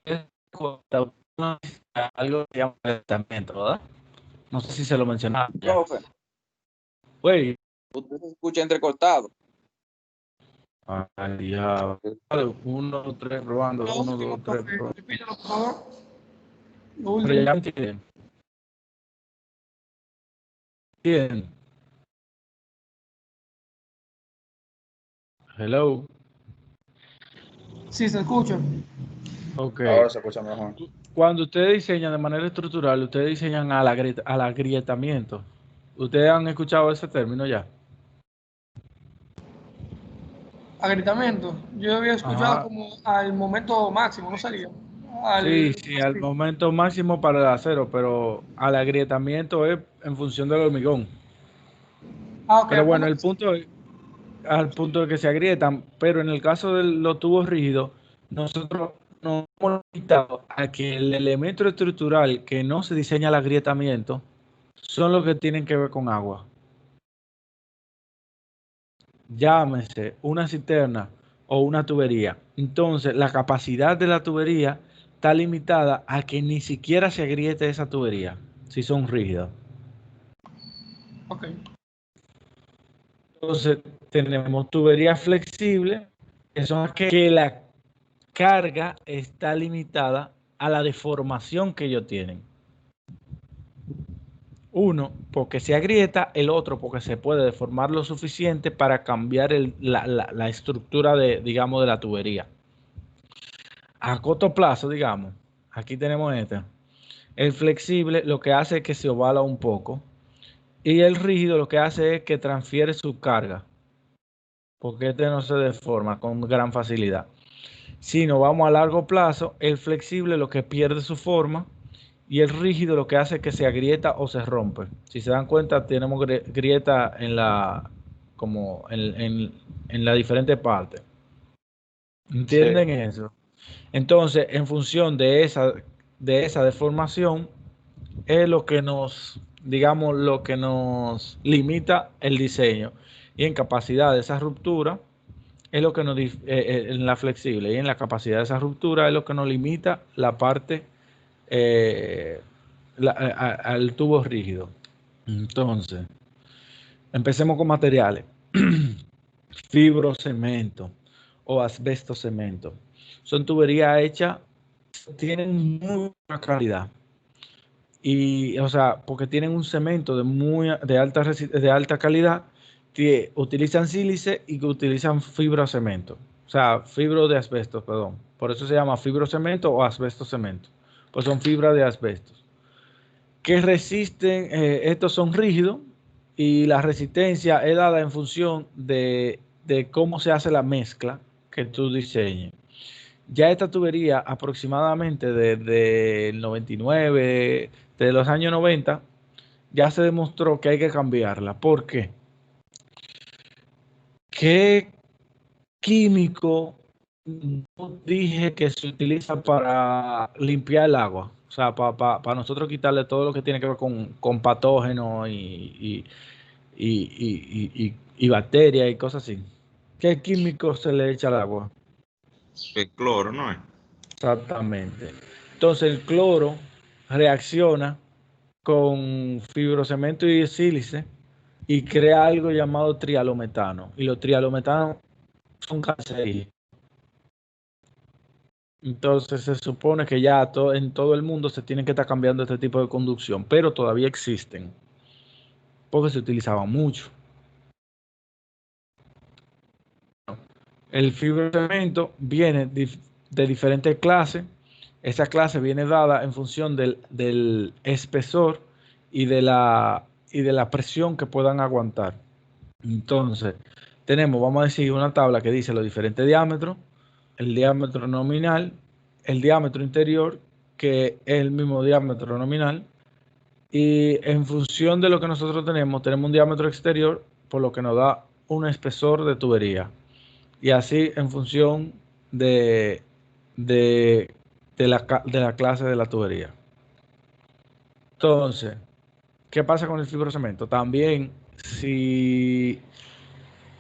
algo que se llama calentamiento, ¿verdad? No sé si se lo mencionaba ya. Profe, Güey, usted se escucha entrecortado. ay, ya. Vale, 1, 3, probando. Lo 1, último, 2, 3, profe, probando. repítelo, por favor. Lo Pero último. ya entienden. Bien. Hello. Sí, se escucha. Ok. Ahora se escucha mejor. Cuando ustedes diseñan de manera estructural, ustedes diseñan al agrietamiento. ¿Ustedes han escuchado ese término ya? Agrietamiento. Yo había escuchado Ajá. como al momento máximo, no salía. Sí, al momento máximo para el acero, pero al agrietamiento es en función del hormigón. Ok, Pero bueno, ¿cómo? el punto es al punto de que se agrietan, pero en el caso de los tubos rígidos, nosotros nos hemos limitado a que el elemento estructural que no se diseña al agrietamiento son los que tienen que ver con agua. Llámese una cisterna o una tubería. Entonces, la capacidad de la tubería está limitada a que ni siquiera se agriete esa tubería, si son rígidas. Ok. Entonces, tenemos tuberías flexibles, que son aquellas que la carga está limitada a la deformación que ellos tienen. Uno, porque se agrieta, el otro, porque se puede deformar lo suficiente para cambiar la estructura digamos, de la tubería. A corto plazo, digamos, aquí tenemos este. El flexible lo que hace es que se ovala un poco y el rígido lo que hace es que transfiere su carga, porque este no se deforma con gran facilidad. Si nos vamos a largo plazo, el flexible lo que pierde su forma y el rígido lo que hace es que se agrieta o se rompe. Si se dan cuenta, tenemos grieta en la diferente parte. ¿Entienden eso? Entonces, en función de esa deformación, es lo que nos, digamos, lo que nos limita el diseño. Y en capacidad de esa ruptura, es lo que nos, en la flexible y en la capacidad de esa ruptura, es lo que nos limita la parte al tubo rígido. Entonces, empecemos con materiales. Fibrocemento o asbesto cemento. Son tuberías hechas, tienen muy buena calidad. Y, o sea, porque tienen un cemento de alta calidad, que utilizan sílice y que utilizan fibrocemento. O sea, fibro de asbesto, perdón. Por eso se llama fibrocemento o asbesto cemento. Pues son fibras de asbesto. Que resisten, estos son rígidos y la resistencia es dada en función de cómo se hace la mezcla que tú diseñes. Ya esta tubería aproximadamente desde el 99, de los años 90, ya se demostró que hay que cambiarla. ¿Por qué? ¿Qué químico dije que se utiliza para limpiar el agua? O sea, para nosotros quitarle todo lo que tiene que ver con patógenos y bacterias y cosas así. ¿Qué químico se le echa al agua? El cloro, ¿no es? Exactamente. Entonces el cloro reacciona con fibrocemento y sílice y crea algo llamado trialometano. Y los trialometanos son cancerígenos. Entonces se supone que ya en todo el mundo se tiene que estar cambiando este tipo de conducción, pero todavía existen, porque se utilizaban mucho. El fibrocemento viene de diferentes clases. Esa clase viene dada en función del espesor y de la presión que puedan aguantar. Entonces, vamos a decir, una tabla que dice los diferentes diámetros, el diámetro nominal, el diámetro interior, que es el mismo diámetro nominal, y en función de lo que nosotros tenemos un diámetro exterior, por lo que nos da un espesor de tubería. Y así en función de la clase de la tubería. Entonces, ¿qué pasa con el fibrocemento? También, si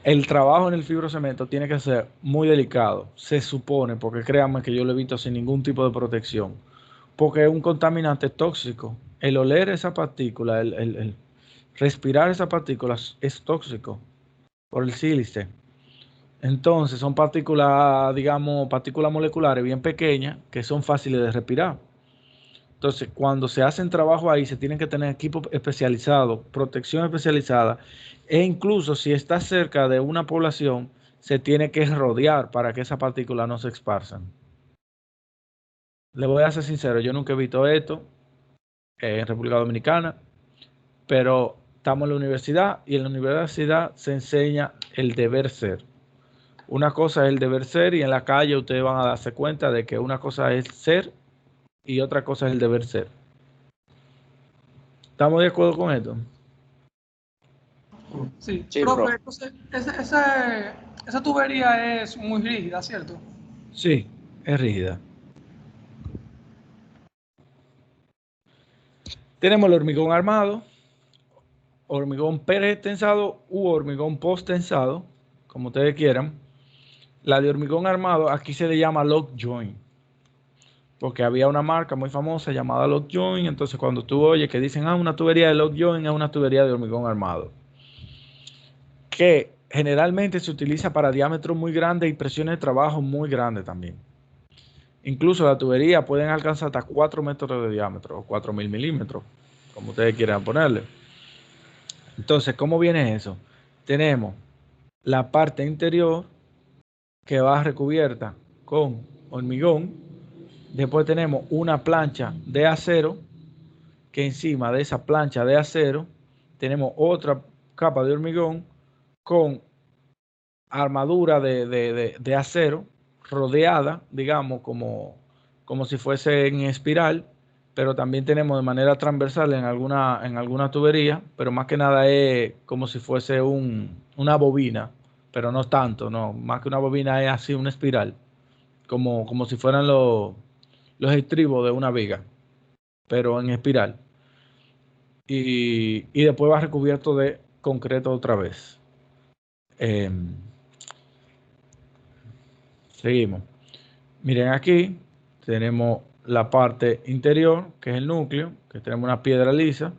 el trabajo en el fibrocemento tiene que ser muy delicado, se supone, porque créanme que yo lo he visto sin ningún tipo de protección, porque es un contaminante tóxico. El oler esa partícula, el respirar esas partículas es tóxico por el sílice. Entonces son partículas, digamos, partículas moleculares bien pequeñas que son fáciles de respirar. Entonces, cuando se hacen trabajo ahí, se tienen que tener equipo especializado, protección especializada, e incluso si está cerca de una población, se tiene que rodear para que esas partículas no se esparzan. Le voy a ser sincero, yo nunca he visto esto en República Dominicana, pero estamos en la universidad y en la universidad se enseña el deber ser. Una cosa es el deber ser y en la calle ustedes van a darse cuenta de que una cosa es ser y otra cosa es el deber ser. ¿Estamos de acuerdo con esto? Sí, Sí, profe, profe. entonces esa tubería es muy rígida, ¿cierto? Sí, es rígida. Tenemos el hormigón armado, hormigón pretensado u hormigón post-tensado, como ustedes quieran. La de hormigón armado aquí se le llama lock joint, porque había una marca muy famosa llamada lock joint. Entonces cuando tú oyes que dicen, una tubería de lock joint, es una tubería de hormigón armado, que generalmente se utiliza para diámetros muy grandes y presiones de trabajo muy grandes también. Incluso la tubería pueden alcanzar hasta 4 metros de diámetro o 4.000 milímetros, como ustedes quieran ponerle. Entonces, ¿cómo viene eso? Tenemos la parte interior que va recubierta con hormigón. Después tenemos una plancha de acero, que encima de esa plancha de acero tenemos otra capa de hormigón con armadura de acero rodeada, digamos, como si fuese en espiral, pero también tenemos de manera transversal en alguna tubería, pero más que nada es como si fuese una bobina, pero no tanto, no, más que una bobina es así una espiral, como si fueran los estribos de una viga, pero en espiral. Y después va recubierto de concreto otra vez. Seguimos. Miren aquí, tenemos la parte interior, que es el núcleo, que tenemos una piedra lisa.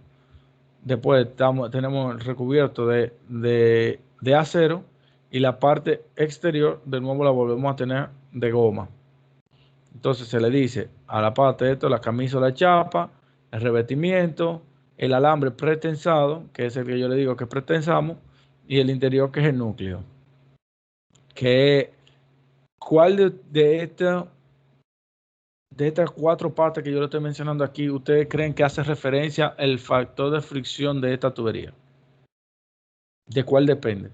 Después tenemos el recubierto de acero y la parte exterior de nuevo la volvemos a tener de goma. Entonces se le dice a la parte de esto la camisa o la chapa, el revestimiento, el alambre pretensado, que es el que yo le digo que pretensamos, y el interior que es el núcleo. ¿Cuál de estas 4 partes que yo le estoy mencionando aquí, ustedes creen que hace referencia al factor de fricción de esta tubería? ¿De cuál depende?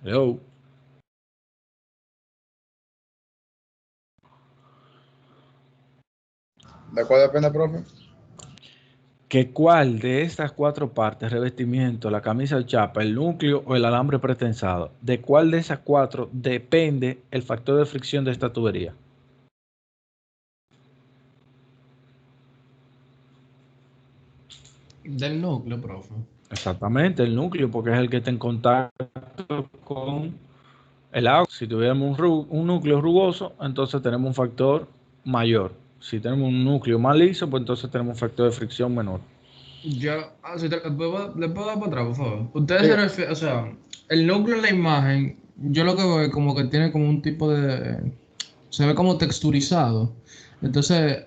Hello. ¿De cuál depende, profe? ¿Cuál de estas 4 partes, revestimiento, la camisa o chapa, el núcleo o el alambre pretensado, de cuál de esas 4 depende el factor de fricción de esta tubería? Del núcleo, profe. Exactamente, el núcleo, porque es el que está en contacto con el agua. Si tuviéramos un núcleo rugoso, entonces tenemos un factor mayor. Si tenemos un núcleo más liso, pues entonces tenemos un factor de fricción menor. Si le puedo dar para atrás, por favor. Ustedes se refieren, o sea, el núcleo en la imagen, yo lo que veo es como que tiene como un tipo de, se ve como texturizado. Entonces,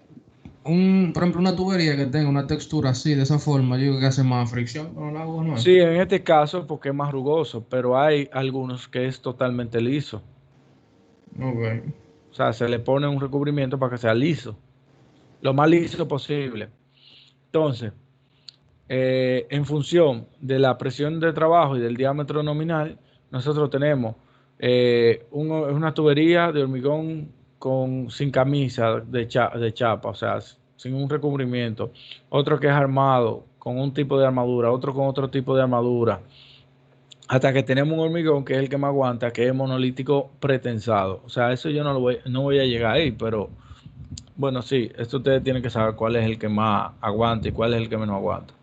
por ejemplo, una tubería que tenga una textura así, de esa forma, yo creo que hace más fricción con el agua, ¿no es? Sí, en este caso, porque es más rugoso, pero hay algunos que es totalmente liso. Ok. O sea, se le pone un recubrimiento para que sea liso, lo más liso posible. Entonces, en función de la presión de trabajo y del diámetro nominal, nosotros tenemos una tubería de hormigón sin camisa de chapa, o sea, sin un recubrimiento. Otro que es armado con un tipo de armadura, otro con otro tipo de armadura. Hasta que tenemos un hormigón que es el que más aguanta, que es monolítico pretensado. O sea, eso yo no voy a llegar ahí, pero bueno, sí, esto ustedes tienen que saber cuál es el que más aguanta y cuál es el que menos aguanta.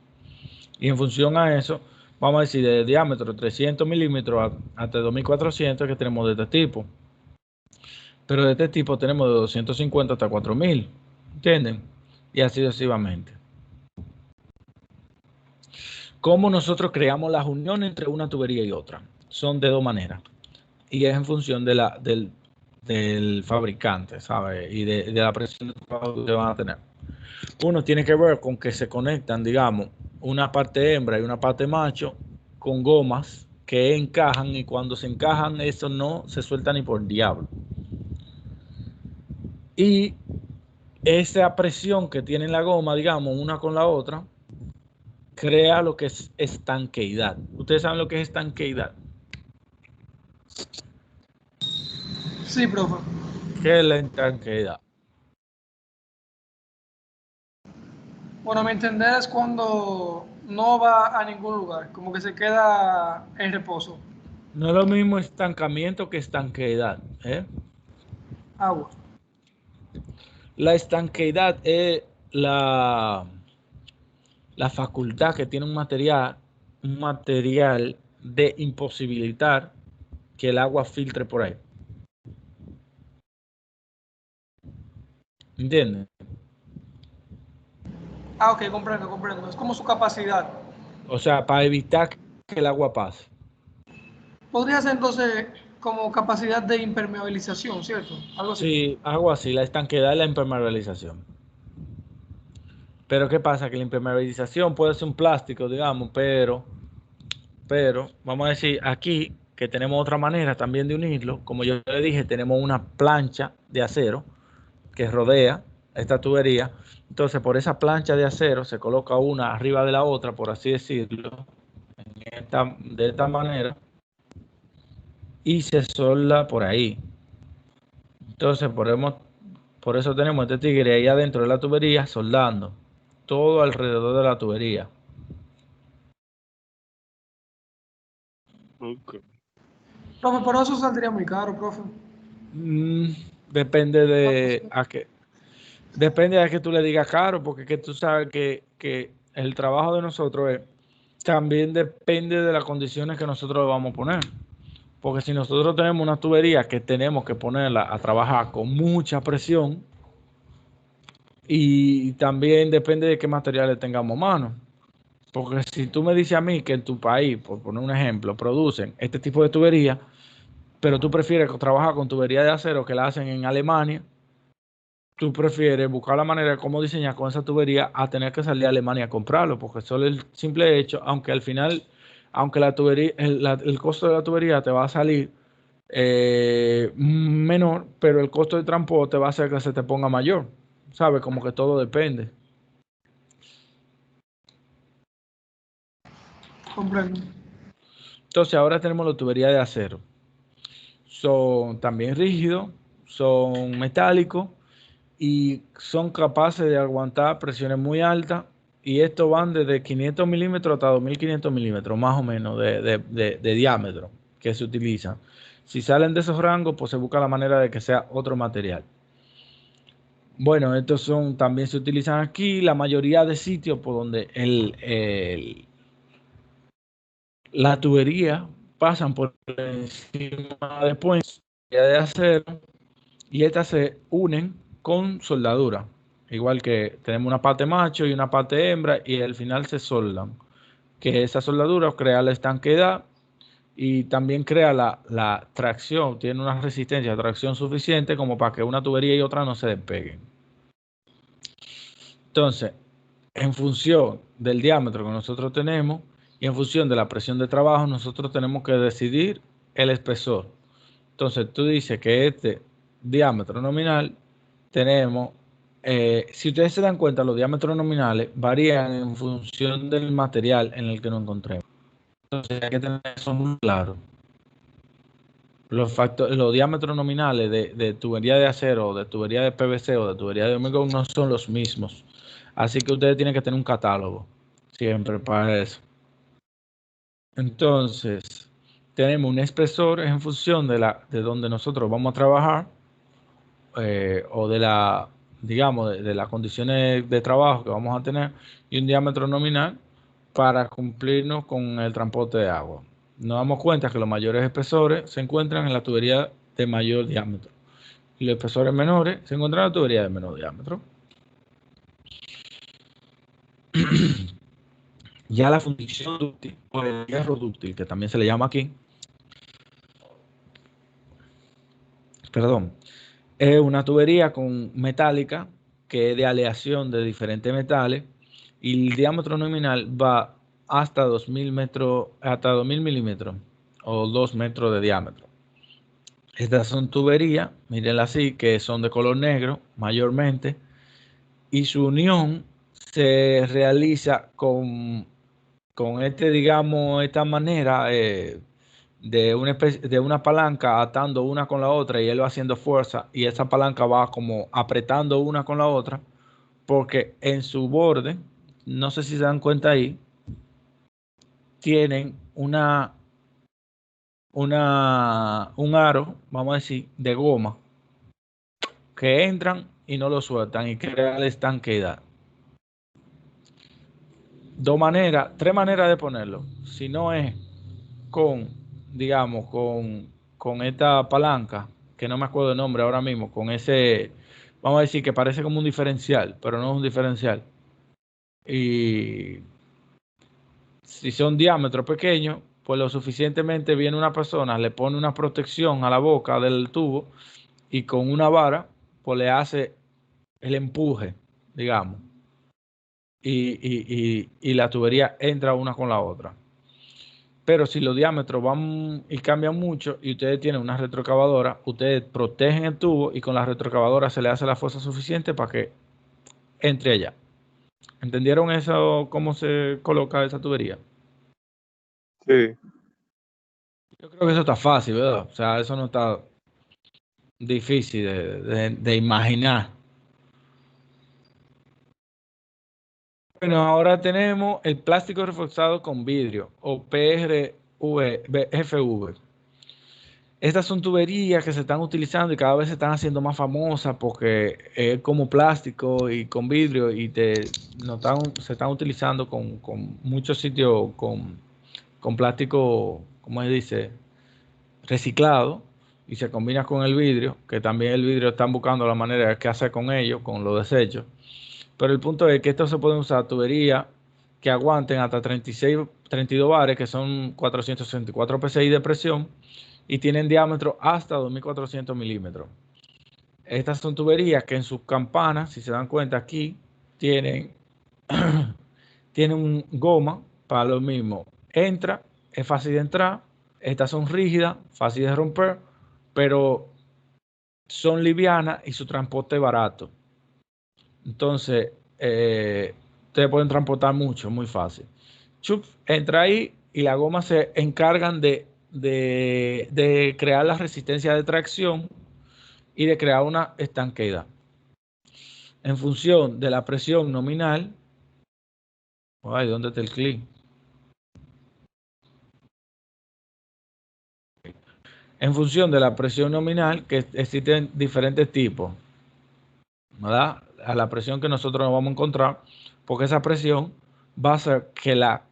Y en función a eso, vamos a decir, de diámetro 300 milímetros hasta 2400 que tenemos de este tipo. Pero de este tipo tenemos de 250 hasta 4000, ¿entienden? Y así sucesivamente. ¿Cómo nosotros creamos las uniones entre una tubería y otra? Son de dos maneras. Y es en función del fabricante, ¿sabes? Y de la presión de trabajo que van a tener. Uno tiene que ver con que se conectan, digamos, una parte hembra y una parte macho con gomas que encajan, y cuando se encajan eso no se suelta ni por diablo. Y esa presión que tiene la goma, digamos, una con la otra, crea lo que es estanqueidad. ¿Ustedes saben lo que es estanqueidad? Sí, profe. ¿Qué es la estanqueidad? Bueno, a mi entender es cuando no va a ningún lugar, como que se queda en reposo. No es lo mismo estancamiento que estanqueidad, ¿eh? Agua. La estanqueidad es la facultad que tiene un material de imposibilitar que el agua filtre por ahí. ¿Entiendes? Ah, ok, comprendo. Es como su capacidad. O sea, para evitar que el agua pase. Podría ser entonces como capacidad de impermeabilización, ¿cierto? Algo así. Sí, algo así, la estanqueidad es la impermeabilización. Pero ¿qué pasa? Que la impermeabilización puede ser un plástico, digamos, pero vamos a decir aquí que tenemos otra manera también de unirlo. Como yo le dije, tenemos una plancha de acero que rodea esta tubería. Entonces, por esa plancha de acero se coloca una arriba de la otra, por así decirlo, de esta manera, y se solda por ahí. Entonces, por eso tenemos este tigre ahí adentro de la tubería soldando todo alrededor de la tubería. Ok. Profe, por eso saldría muy caro, profe. Depende de a qué. Depende de que tú le digas caro, porque que tú sabes que el trabajo de nosotros también depende de las condiciones que nosotros le vamos a poner. Porque si nosotros tenemos una tubería que tenemos que ponerla a trabajar con mucha presión, y también depende de qué materiales tengamos a mano. Porque si tú me dices a mí que en tu país, por poner un ejemplo, producen este tipo de tubería, pero tú prefieres trabajar con tubería de acero que la hacen en Alemania, tú prefieres buscar la manera de cómo diseñar con esa tubería a tener que salir a Alemania a comprarlo, porque solo el simple hecho, aunque al final, aunque la tubería, el costo de la tubería te va a salir menor, pero el costo de transporte va a hacer que se te ponga mayor, ¿sabes? Como que todo depende. Comprendo. Entonces ahora tenemos la tubería de acero. Son también rígidos, son metálicos y son capaces de aguantar presiones muy altas, y estos van desde 500 milímetros hasta 2500 milímetros más o menos de diámetro que se utilizan. Si salen de esos rangos, pues se busca la manera de que sea otro material. Bueno, estos son, también se utilizan aquí, la mayoría de sitios por donde la tubería pasan por encima de puentes de acero y estas se unen con soldadura. Igual que tenemos una parte macho y una parte hembra y al final se soldan. Que esa soldadura crea la estanqueidad y también crea la tracción, tiene una resistencia de tracción suficiente como para que una tubería y otra no se despeguen. Entonces, en función del diámetro que nosotros tenemos y en función de la presión de trabajo, nosotros tenemos que decidir el espesor. Entonces, tú dices que este diámetro nominal tenemos, si ustedes se dan cuenta, los diámetros nominales varían en función del material en el que nos encontremos. Entonces, hay que tener eso muy claro. Los diámetros nominales de tubería de acero, de tubería de PVC o de tubería de hormigón no son los mismos. Así que ustedes tienen que tener un catálogo siempre para eso. Entonces, tenemos un espesor en función de donde nosotros vamos a trabajar o digamos, de las condiciones de trabajo que vamos a tener y un diámetro nominal para cumplirnos con el transporte de agua. Nos damos cuenta que los mayores espesores se encuentran en la tubería de mayor diámetro y los espesores menores se encuentran en la tubería de menor diámetro. Ya la fundición dúctil o el hierro dúctil, que también se le llama aquí, perdón, es una tubería metálica que es de aleación de diferentes metales y el diámetro nominal va hasta 2000 metros, hasta 2000 milímetros o 2 metros de diámetro. Estas son tuberías, mírenla así, que son de color negro mayormente y su unión se realiza con digamos, esta manera de una palanca atando una con la otra y él va haciendo fuerza y esa palanca va como apretando una con la otra porque en su borde, no sé si se dan cuenta ahí, tienen un aro, vamos a decir, de goma que entran y no lo sueltan y crea la estanqueidad. Tres maneras de ponerlo. Si no es digamos, con esta palanca, que no me acuerdo el nombre ahora mismo, con ese, vamos a decir que parece como un diferencial, pero no es un diferencial. Y si son diámetros pequeños, pues lo suficientemente viene una persona, le pone una protección a la boca del tubo y con una vara, pues le hace el empuje, digamos. Y la tubería entra una con la otra. Pero si los diámetros van y cambian mucho y ustedes tienen una retroexcavadora, ustedes protegen el tubo y con la retroexcavadora se le hace la fuerza suficiente para que entre allá. ¿Entendieron eso? ¿Cómo se coloca esa tubería? Sí. Yo creo que eso está fácil, ¿verdad? O sea, eso no está difícil de imaginar. Bueno, ahora tenemos el plástico reforzado con vidrio o PRFV. Estas son tuberías que se están utilizando y cada vez se están haciendo más famosas porque es como plástico y con vidrio y se están utilizando con muchos sitios con plástico, como se dice, reciclado y se combina con el vidrio, que también el vidrio están buscando la manera de qué hacer con ellos, con los desechos. Pero el punto es que estos se pueden usar tuberías que aguanten hasta 32 bares, que son 464 psi de presión, y tienen diámetro hasta 2400 milímetros. Estas son tuberías que en sus campanas, si se dan cuenta aquí, tienen un goma para lo mismo. Entra, es fácil de entrar. Estas son rígidas, fácil de romper, pero son livianas y su transporte es barato. Entonces, ustedes pueden transportar mucho, muy fácil. Chup, entra ahí y las gomas se encargan de crear la resistencia de tracción y de crear una estanqueidad. En función de la presión nominal, ay, ¿dónde está el clic? En función de la presión nominal, que existen diferentes tipos. ¿verdad? A la presión que nosotros nos vamos a encontrar, porque esa presión va a hacer que la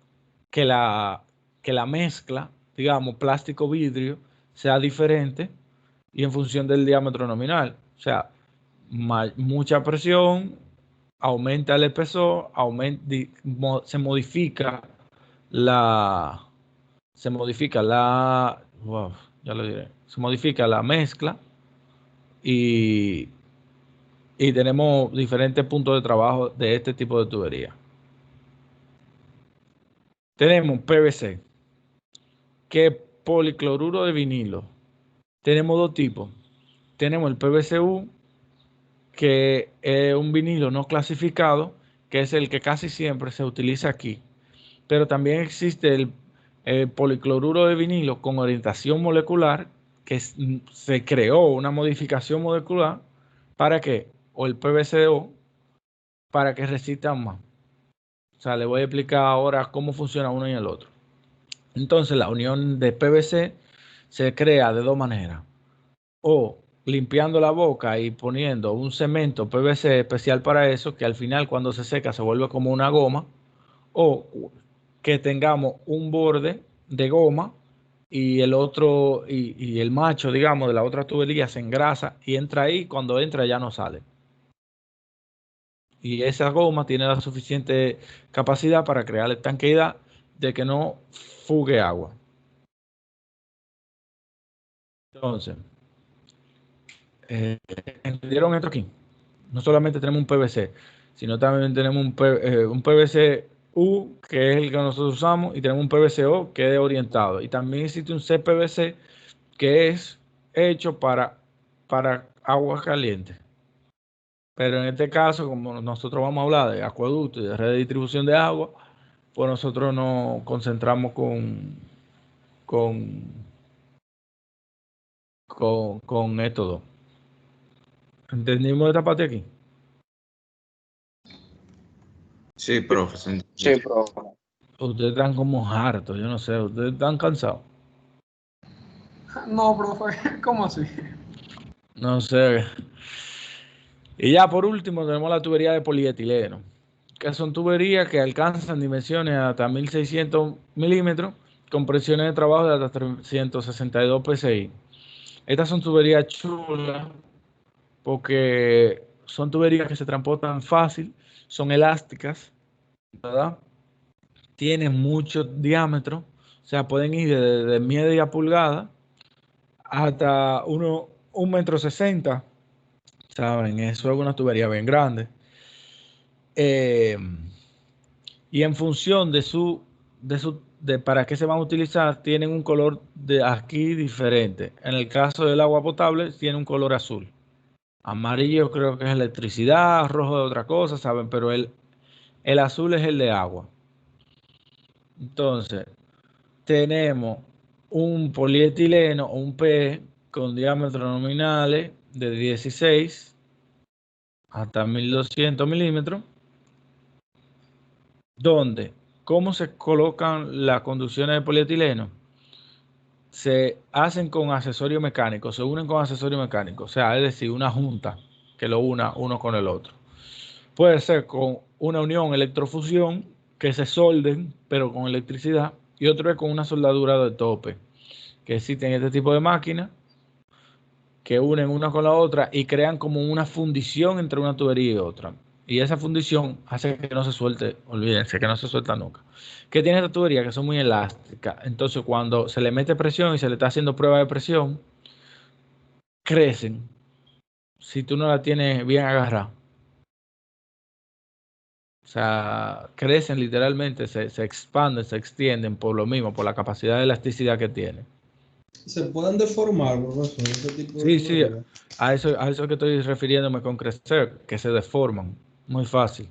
mezcla, digamos, plástico-vidrio, sea diferente y en función del diámetro nominal. O sea, mucha presión aumenta el espesor, se modifica la, wow, ya lo diré, se modifica la mezcla y tenemos diferentes puntos de trabajo de este tipo de tubería. Tenemos PVC, que es policloruro de vinilo. Tenemos dos tipos. Tenemos el PVC-U, que es un vinilo no clasificado, que es el que casi siempre se utiliza aquí. Pero también existe el policloruro de vinilo con orientación molecular, que se creó una modificación molecular para que, o el PVC-O, para que resistan más. O sea, le voy a explicar ahora cómo funciona uno y el otro. Entonces, la unión de PVC se crea de dos maneras. O limpiando la boca y poniendo un cemento PVC especial para eso, que al final cuando se seca se vuelve como una goma. O que tengamos un borde de goma y el otro, y el macho, digamos, de la otra tubería se engrasa y entra ahí, cuando entra ya no sale. Y esa goma tiene la suficiente capacidad para crear estanqueidad de que no fugue agua. Entonces, ¿entendieron esto aquí? No solamente tenemos un PVC, sino también tenemos un PVC-U, que es el que nosotros usamos, y tenemos un PVC-O, que es orientado. Y también existe un CPVC, que es hecho para agua caliente. Pero en este caso, como nosotros vamos a hablar de acueducto y de red de distribución de agua, pues nosotros nos concentramos con esto dos. ¿Entendimos esta parte aquí? Sí, profe. Sí, profe. Ustedes están como hartos, yo no sé, ustedes están cansados. No, profe, ¿cómo así? No sé. Y ya por último tenemos la tubería de polietileno, que son tuberías que alcanzan dimensiones hasta 1600 milímetros con presiones de trabajo de hasta 362 psi. Estas son tuberías chulas porque son tuberías que se transportan fácil, son elásticas, ¿verdad? Tienen mucho diámetro, o sea, pueden ir de media pulgada hasta 1,60 m. ¿Saben? Eso es una tubería bien grande. Y en función de para qué se van a utilizar, tienen un color de aquí diferente. En el caso del agua potable, tiene un color azul. Amarillo creo que es electricidad, rojo de otra cosa, ¿saben? Pero el azul es el de agua. Entonces, tenemos un polietileno o un PE con diámetros nominales de 16 hasta 1200 milímetros, donde, ¿cómo se colocan las conducciones de polietileno? Se hacen con accesorio mecánico, se unen con accesorio mecánico, o sea, es decir, una junta que lo una uno con el otro. Puede ser con una unión electrofusión, que se solden, pero con electricidad, y otro es con una soldadura de tope, que existen este tipo de máquinas que unen una con la otra y crean como una fundición entre una tubería y otra. Y esa fundición hace que no se suelte, olvídense, que no se suelta nunca. ¿Qué tiene esta tubería? Que son muy elásticas. Entonces, cuando se le mete presión y se le está haciendo prueba de presión, crecen. Si tú no la tienes bien agarrada. O sea, crecen literalmente, se expanden, se extienden por lo mismo, por la capacidad de elasticidad que tienen. ¿Se pueden deformar, profesor, este tipo de Sí, sí, tuberías? a eso que estoy refiriéndome con crecer, que se deforman muy fácil.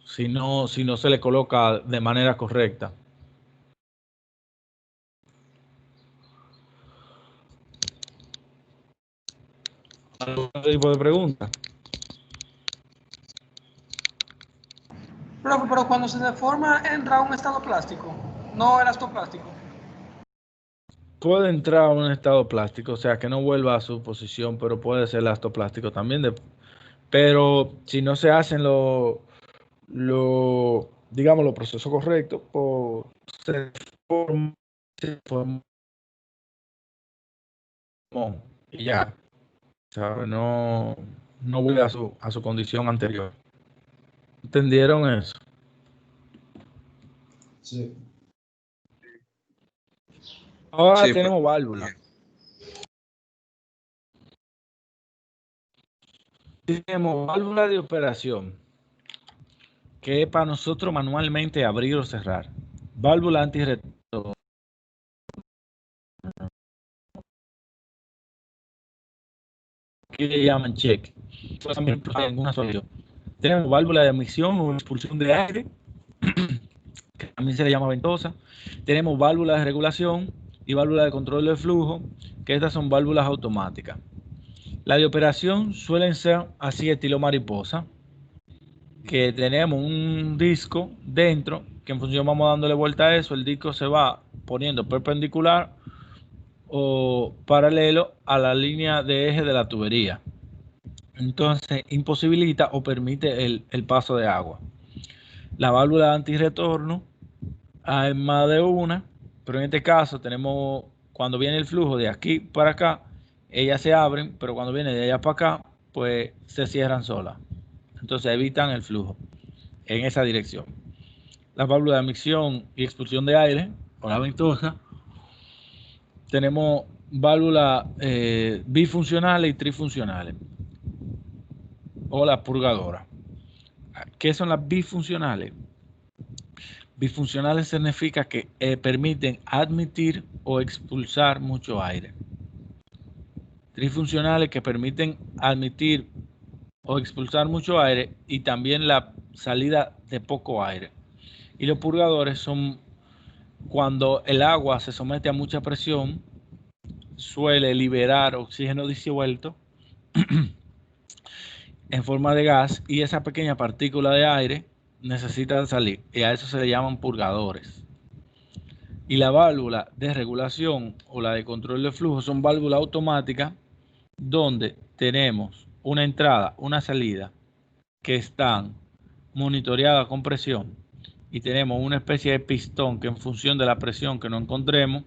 Si no se le coloca de manera correcta. ¿Algún tipo de pregunta? Profe, pero cuando se deforma entra a un estado plástico, no elastoplástico. Puede entrar a un estado plástico, o sea, que no vuelva a su posición, pero puede ser elastoplástico también. Pero si no se hacen digamos, los procesos correctos, pues se forma y ya, ¿sabe? No vuelve a su condición anterior. ¿Entendieron eso? Sí. Ahora Sí, tenemos válvula. Tenemos válvula de operación, que es para nosotros manualmente abrir o cerrar. Válvula antirretorno, que le llaman check. En una solución. Tenemos válvula de admisión o expulsión de aire, que también se le llama ventosa. Tenemos válvula de regulación y válvula de control de flujo, que estas son válvulas automáticas. La de operación suelen ser así estilo mariposa, que tenemos un disco dentro, que en función vamos dándole vuelta a eso, el disco se va poniendo perpendicular o paralelo a la línea de eje de la tubería. Entonces imposibilita o permite el paso de agua. La válvula de antirretorno hay más de una, pero en este caso tenemos, cuando viene el flujo de aquí para acá, ellas se abren, pero cuando viene de allá para acá, pues se cierran solas. Entonces evitan el flujo en esa dirección. La válvula de admisión y expulsión de aire, o la ventosa, tenemos válvulas bifuncionales y trifuncionales, o la purgadora. ¿Qué son las bifuncionales? Bifuncionales significa que permiten admitir o expulsar mucho aire. Trifuncionales que permiten admitir o expulsar mucho aire y también la salida de poco aire. Y los purgadores son cuando el agua se somete a mucha presión, suele liberar oxígeno disuelto en forma de gas y esa pequeña partícula de aire necesita salir y a eso se le llaman purgadores. Y la válvula de regulación o la de control de flujo son válvulas automáticas donde tenemos una entrada, una salida que están monitoreadas con presión y tenemos una especie de pistón que en función de la presión que nos encontremos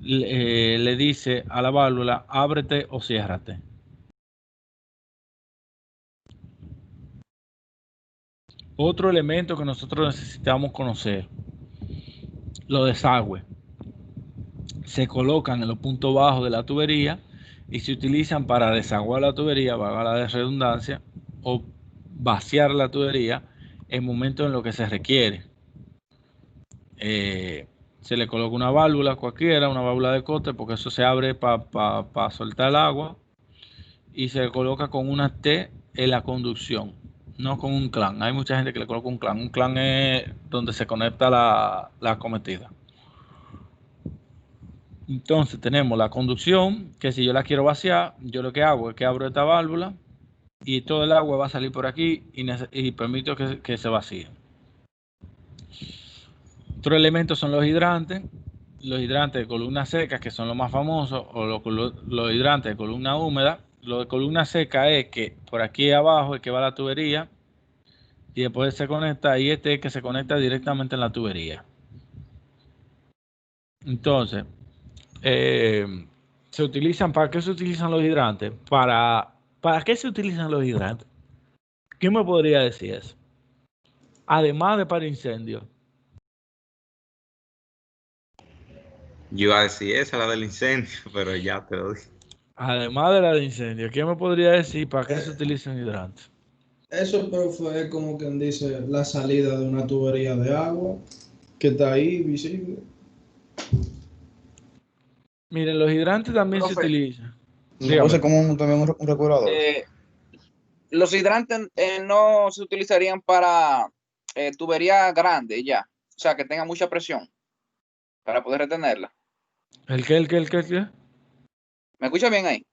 le dice a la válvula ábrete o ciérrate. Otro elemento que nosotros necesitamos conocer, los desagües. Se colocan en los puntos bajos de la tubería y se utilizan para desaguar la tubería, valga la redundancia, o vaciar la tubería en momentos en los que se requiere. Se le coloca una válvula cualquiera, una válvula de cote, porque eso se abre para soltar el agua, y se le coloca con una T en la conducción, no con un clan. Hay mucha gente que le coloca un clan. Un clan es donde se conecta la acometida. Entonces tenemos la conducción, que si yo la quiero vaciar, yo lo que hago es que abro esta válvula y todo el agua va a salir por aquí y permito que se vacíe. Otro elemento son los hidrantes de columna seca, que son los más famosos, o los hidrantes de columna húmeda. Lo de columna seca es que por aquí abajo es que va la tubería y después se conecta, y este es que se conecta directamente en la tubería. Entonces, se utilizan, ¿para qué se utilizan los hidrantes? ¿Para qué se utilizan los hidrantes? ¿Quién me podría decir eso? Además de para incendios. Yo iba a decir esa, la del incendio, pero ya te lo dije. Además de la de incendios, ¿quién me podría decir para qué se utilizan hidrantes? Eso, profe, es como quien dice la salida de una tubería de agua que está ahí visible. Miren, los hidrantes también se Profe, utilizan. No sé como también un recurador. Los hidrantes no se utilizarían para tubería grande ya, o sea, que tenga mucha presión para poder retenerla. ¿El qué? ¿Me escucha bien ahí?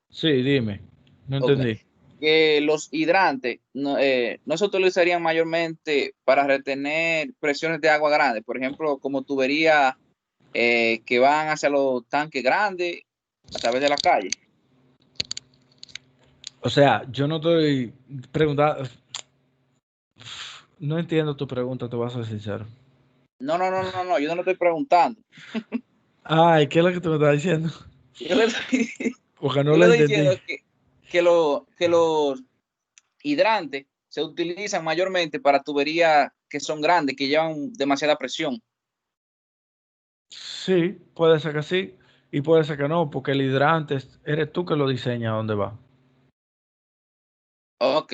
Sí, dime. No entendí. Okay. Que los hidrantes no se utilizarían mayormente para retener presiones de agua grandes, por ejemplo, como tuberías que van hacia los tanques grandes a través de la calle. O sea, yo no estoy preguntando, no entiendo tu pregunta, te voy a ser sincero. No, yo no lo estoy preguntando. Ay, ¿qué es lo que tú me estás diciendo? Yo le estoy, Porque no yo lo le estoy entendí. diciendo que los hidrantes se utilizan mayormente para tuberías que son grandes, que llevan demasiada presión. Sí, puede ser que sí y puede ser que no, porque el hidrante eres tú que lo diseña a dónde va. Ok,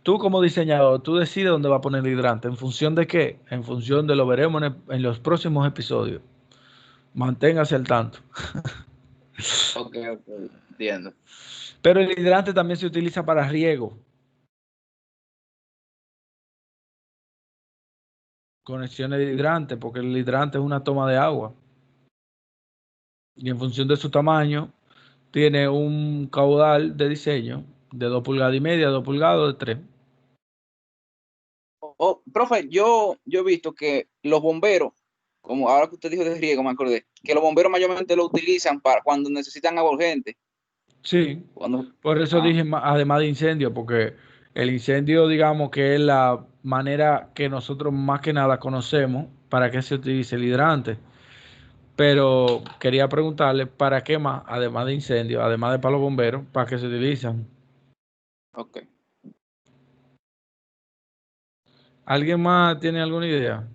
Tú como diseñador, tú decides dónde va a poner el hidrante. ¿En función de qué? En función de lo veremos en los próximos episodios. Manténgase al tanto. ok, entiendo. Pero el hidrante también se utiliza para riego. Conexiones de hidrante, porque el hidrante es una toma de agua. Y en función de su tamaño, tiene un caudal de diseño de 2,5 pulgadas, 2 pulgadas, de 3. Profe, yo he visto que los bomberos, como ahora que usted dijo de riego, me acordé, que los bomberos mayormente lo utilizan para cuando necesitan agua urgente. Sí, Cuando, por eso dije además de incendio, porque el incendio, digamos que es la manera que nosotros más que nada conocemos para qué se utiliza el hidrante. Pero quería preguntarle, ¿para qué más, además de incendio, además de para los bomberos, para qué se utilizan? ok. ¿Alguien más tiene alguna idea?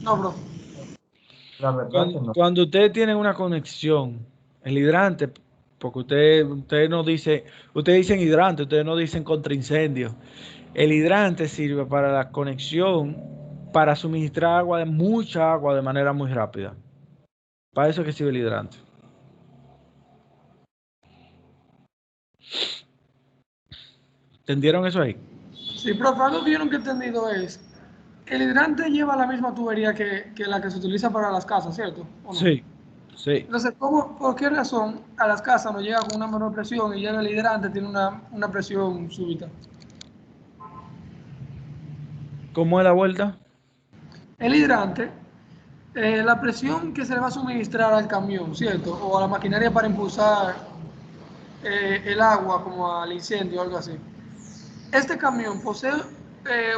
No, bro. La verdad que no. Cuando ustedes tienen una conexión, el hidrante, porque ustedes no dicen, ustedes dicen hidrante, ustedes no dicen contra incendio. El hidrante sirve para la conexión, para suministrar agua de mucha agua de manera muy rápida. Para eso es que sirve el hidrante. ¿Entendieron eso ahí? Sí, profe, algo que yo nunca he entendido es, el hidrante lleva la misma tubería que la que se utiliza para las casas, ¿cierto? ¿O no? Sí, sí. Entonces, ¿por qué razón a las casas no llega con una menor presión y ya el hidrante tiene una presión súbita? ¿Cómo es la vuelta? El hidrante, la presión que se le va a suministrar al camión, ¿cierto? O a la maquinaria para impulsar el agua, como al incendio o algo así. ¿Este camión posee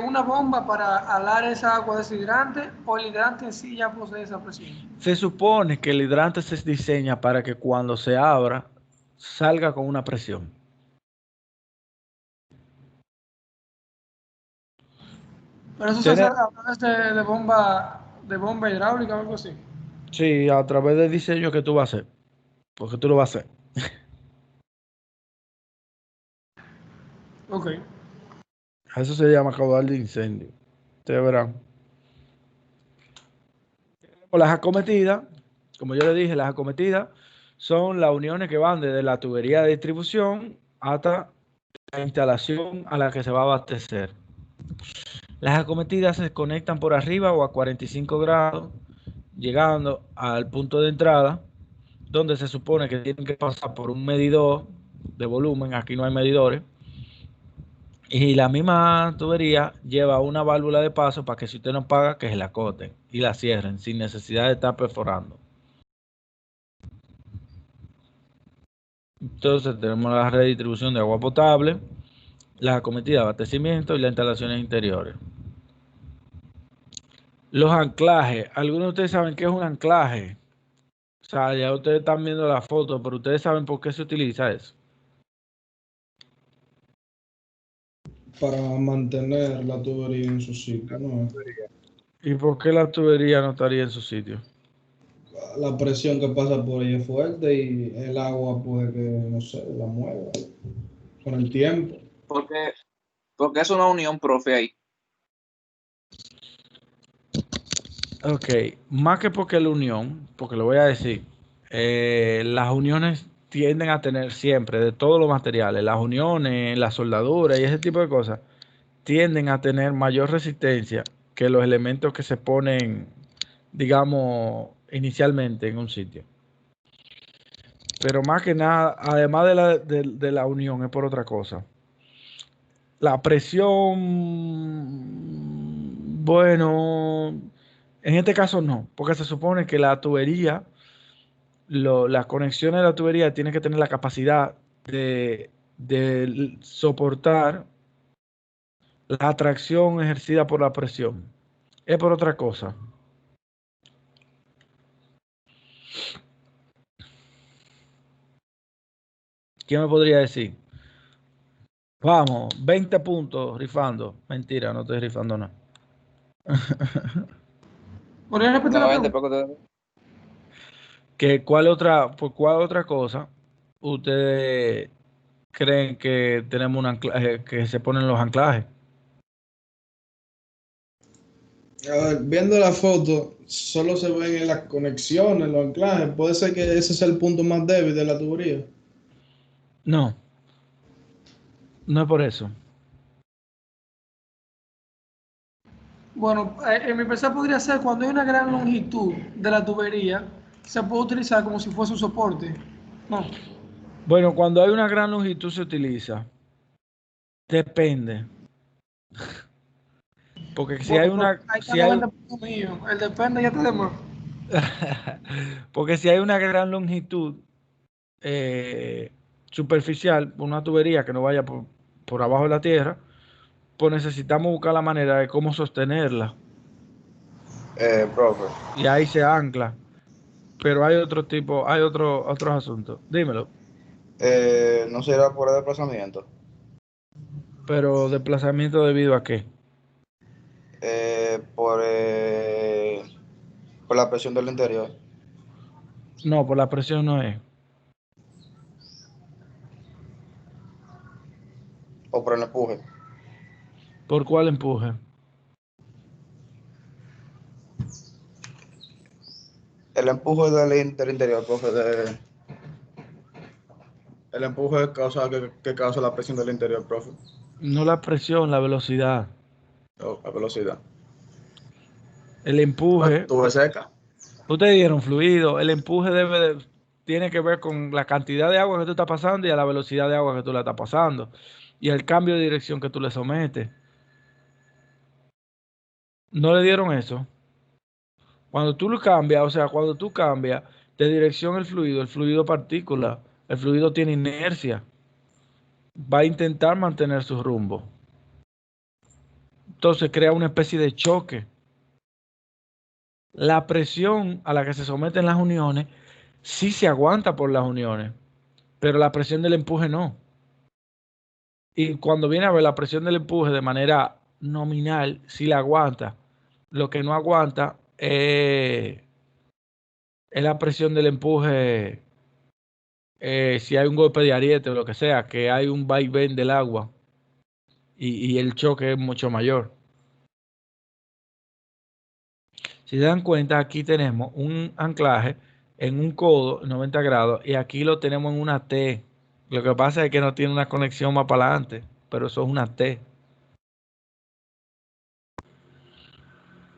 una bomba para alar esa agua de ese hidrante o el hidrante en sí ya posee esa presión? Se supone que el hidrante se diseña para que cuando se abra salga con una presión. Pero eso se hace a través de bomba hidráulica o algo así. Sí, a través del diseño que tú vas a hacer, porque tú lo vas a hacer. Ok. Eso se llama caudal de incendio. Ustedes verán. Las acometidas, como yo le dije, las acometidas son las uniones que van desde la tubería de distribución hasta la instalación a la que se va a abastecer. Las acometidas se conectan por arriba o a 45 grados, llegando al punto de entrada, donde se supone que tienen que pasar por un medidor de volumen. Aquí no hay medidores. Y la misma tubería lleva una válvula de paso para que si usted no paga, que se la corten y la cierren sin necesidad de estar perforando. Entonces tenemos la red de distribución de agua potable, las acometidas de abastecimiento y las instalaciones interiores. Los anclajes. Algunos de ustedes saben qué es un anclaje. O sea, ya ustedes están viendo la foto, pero ustedes saben por qué se utiliza eso. Para mantener la tubería en su sitio, ¿no? ¿Y por qué la tubería no estaría en su sitio? La presión que pasa por ella es fuerte y el agua puede que, no sé, la mueva con el tiempo. Porque es una unión, profe, ahí. Ok, más que porque la unión, porque lo voy a decir, las uniones tienden a tener siempre, de todos los materiales, las uniones, la soldadura y ese tipo de cosas, tienden a tener mayor resistencia que los elementos que se ponen, digamos, inicialmente en un sitio. Pero más que nada, además de la unión, es por otra cosa. La presión, bueno, En este caso no, porque se supone que la tubería, las conexiones de la tubería tienen que tener la capacidad de soportar la atracción ejercida por la presión. Es por otra cosa. ¿Quién me podría decir? Vamos, 20 puntos rifando. Mentira, no estoy rifando nada. ¿Podría repetir la pregunta? ¿Por cuál otra cosa ustedes creen que tenemos un anclaje, que se ponen los anclajes? A ver, viendo la foto, solo se ven en las conexiones, los anclajes. Puede ser que ese sea el punto más débil de la tubería. No, no es por eso. Bueno, en mi pensar podría ser cuando hay una gran longitud de la tubería, se puede utilizar como si fuese un soporte. No. Bueno, cuando hay una gran longitud se utiliza. Depende. Porque si hay una... Ahí está Si hay, 90 puntos míos. El depende ya te demás. porque si hay una gran longitud superficial, una tubería que no vaya por abajo de la tierra, pues necesitamos buscar la manera de cómo sostenerla. Profe, Y ahí se ancla. Pero hay otro tipo, hay otros asuntos. Dímelo. ¿no será por el desplazamiento? Pero desplazamiento debido a qué? Por la presión del interior. No, por la presión no es. O por el empuje. ¿Por cuál empuje? El empuje del interior, profe. El empuje que causa la presión del interior, profe. No la presión, la velocidad. O la velocidad. El empuje. Tuve seca. Ustedes dieron fluido. El empuje tiene que ver con la cantidad de agua que tú estás pasando y a la velocidad de agua que tú la estás pasando. Y el cambio de dirección que tú le sometes. ¿No le dieron eso? Cuando tú lo cambias, o sea, cuando tú cambias de dirección el fluido partícula, el fluido tiene inercia. Va a intentar mantener su rumbo. Entonces crea una especie de choque. La presión a la que se someten las uniones sí se aguanta por las uniones, pero la presión del empuje no. Y cuando viene a ver la presión del empuje de manera nominal, sí la aguanta. Lo que no aguanta es la presión del empuje, si hay un golpe de ariete o lo que sea, que hay un vaivén del agua y el choque es mucho mayor. Si se dan cuenta, aquí tenemos un anclaje en un codo 90 grados y aquí lo tenemos en una T. Lo que pasa es que no tiene una conexión más para adelante, pero eso es una T.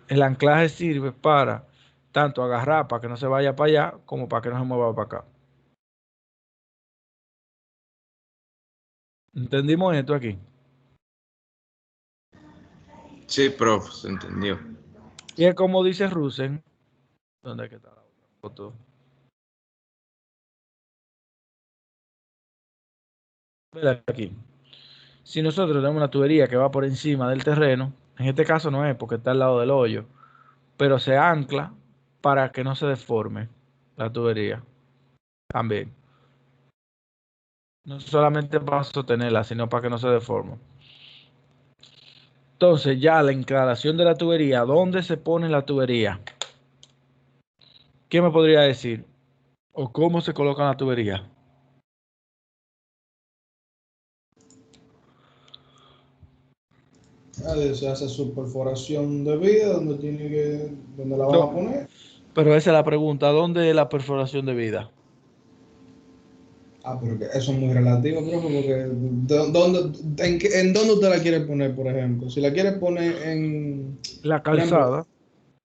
El anclaje sirve para tanto agarrar para que no se vaya para allá como para que no se mueva para acá. ¿Entendimos esto aquí? Sí, profe, se entendió. Y es como dice Rusen. ¿Dónde es que está la otra foto? Mira aquí. Si nosotros tenemos una tubería que va por encima del terreno, en este caso no es porque está al lado del hoyo, pero se ancla para que no se deforme la tubería. También. No solamente para sostenerla, sino para que no se deforme. Entonces ya la instalación de la tubería, ¿dónde se pone la tubería? ¿Quién me podría decir? ¿O cómo se coloca la tubería? Se hace su perforación de vida, donde la van a poner. Pero esa es la pregunta, ¿dónde es la perforación de vida? Pero que eso es muy relativo, profe, porque ¿en dónde usted la quiere poner, por ejemplo? Si la quiere poner en... La calzada.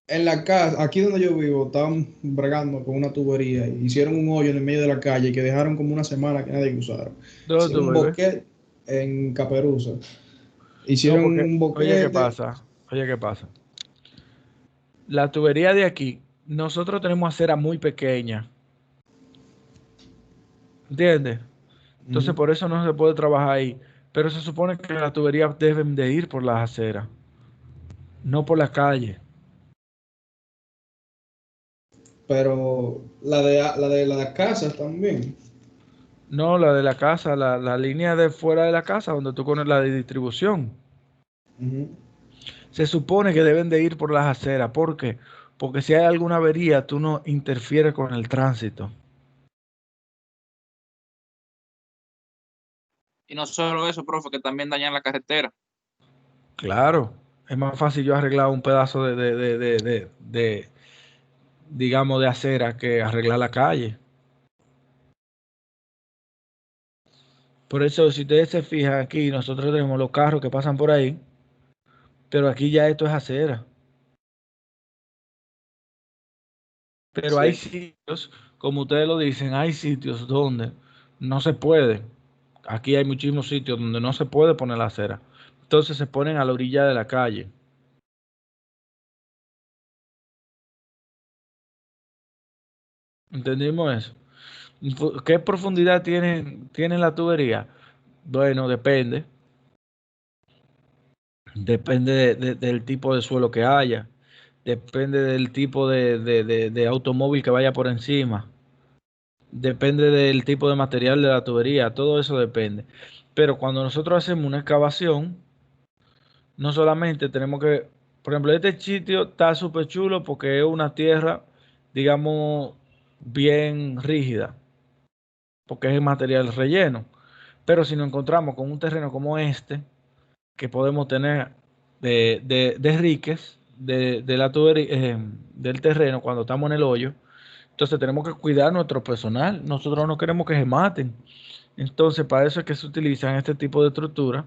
En la casa, aquí donde yo vivo, estaban bregando con una tubería y hicieron un hoyo en el medio de la calle que dejaron como una semana que nadie usaron. ¿Dónde Un boquete en Caperuza. Hicieron un boquete. Oye, ¿qué pasa? la tubería de aquí, nosotros tenemos acera muy pequeña, ¿entiendes? Entonces por eso no se puede trabajar ahí. Pero se supone que las tuberías deben de ir por las aceras, no por la calle. Pero la de las casas también. No, la de la casa, la línea de fuera de la casa, donde tú pones la de distribución. Ujú. Se supone que deben de ir por las aceras. ¿Por qué? Porque si hay alguna avería, tú no interfieres con el tránsito. Y no solo eso, profe, que también dañan la carretera. Claro, es más fácil yo arreglar un pedazo digamos, de acera que arreglar la calle. Por eso, si ustedes se fijan aquí, nosotros tenemos los carros que pasan por ahí, pero aquí ya esto es acera. Pero hay Sí. sitios, como ustedes lo dicen, hay sitios donde no se puede. Aquí hay muchísimos sitios donde no se puede poner la acera. Entonces se ponen a la orilla de la calle. ¿Entendimos eso? ¿Qué profundidad tiene la tubería? Bueno, depende. Depende del tipo de suelo que haya. Depende del tipo de automóvil que vaya por encima. Depende del tipo de material de la tubería. Todo eso depende. Pero cuando nosotros hacemos una excavación, no solamente tenemos que, por ejemplo, este sitio está súper chulo porque es una tierra, digamos, bien rígida, porque es el material relleno. Pero si nos encontramos con un terreno como este, que podemos tener de riques de la tubería, del terreno cuando estamos en el hoyo, entonces tenemos que cuidar nuestro personal. Nosotros no queremos que se maten. Entonces, para eso es que se utilizan este tipo de estructura,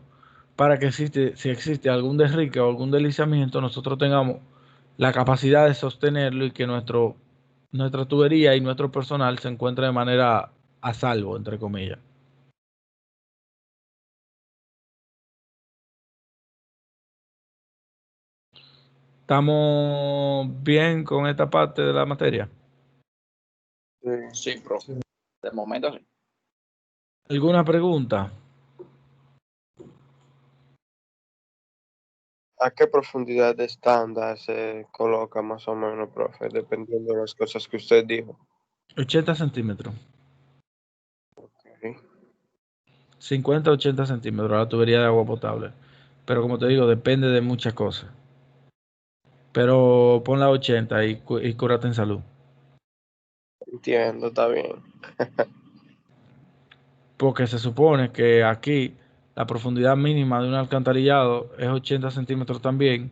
para que si existe algún derrique o algún deslizamiento, nosotros tengamos la capacidad de sostenerlo y que nuestra tubería y nuestro personal se encuentren de manera a salvo, entre comillas. ¿Estamos bien con esta parte de la materia? Sí. Sí, profe. De momento sí. ¿Alguna pregunta? ¿A qué profundidad de estándar se coloca más o menos, profe? Dependiendo de las cosas que usted dijo. 80 centímetros. Ok. 50 80 centímetros la tubería de agua potable. Pero como te digo, depende de muchas cosas. Pero pon la 80 y cúrate en salud. Entiendo, está bien. Porque se supone que aquí la profundidad mínima de un alcantarillado es 80 centímetros también.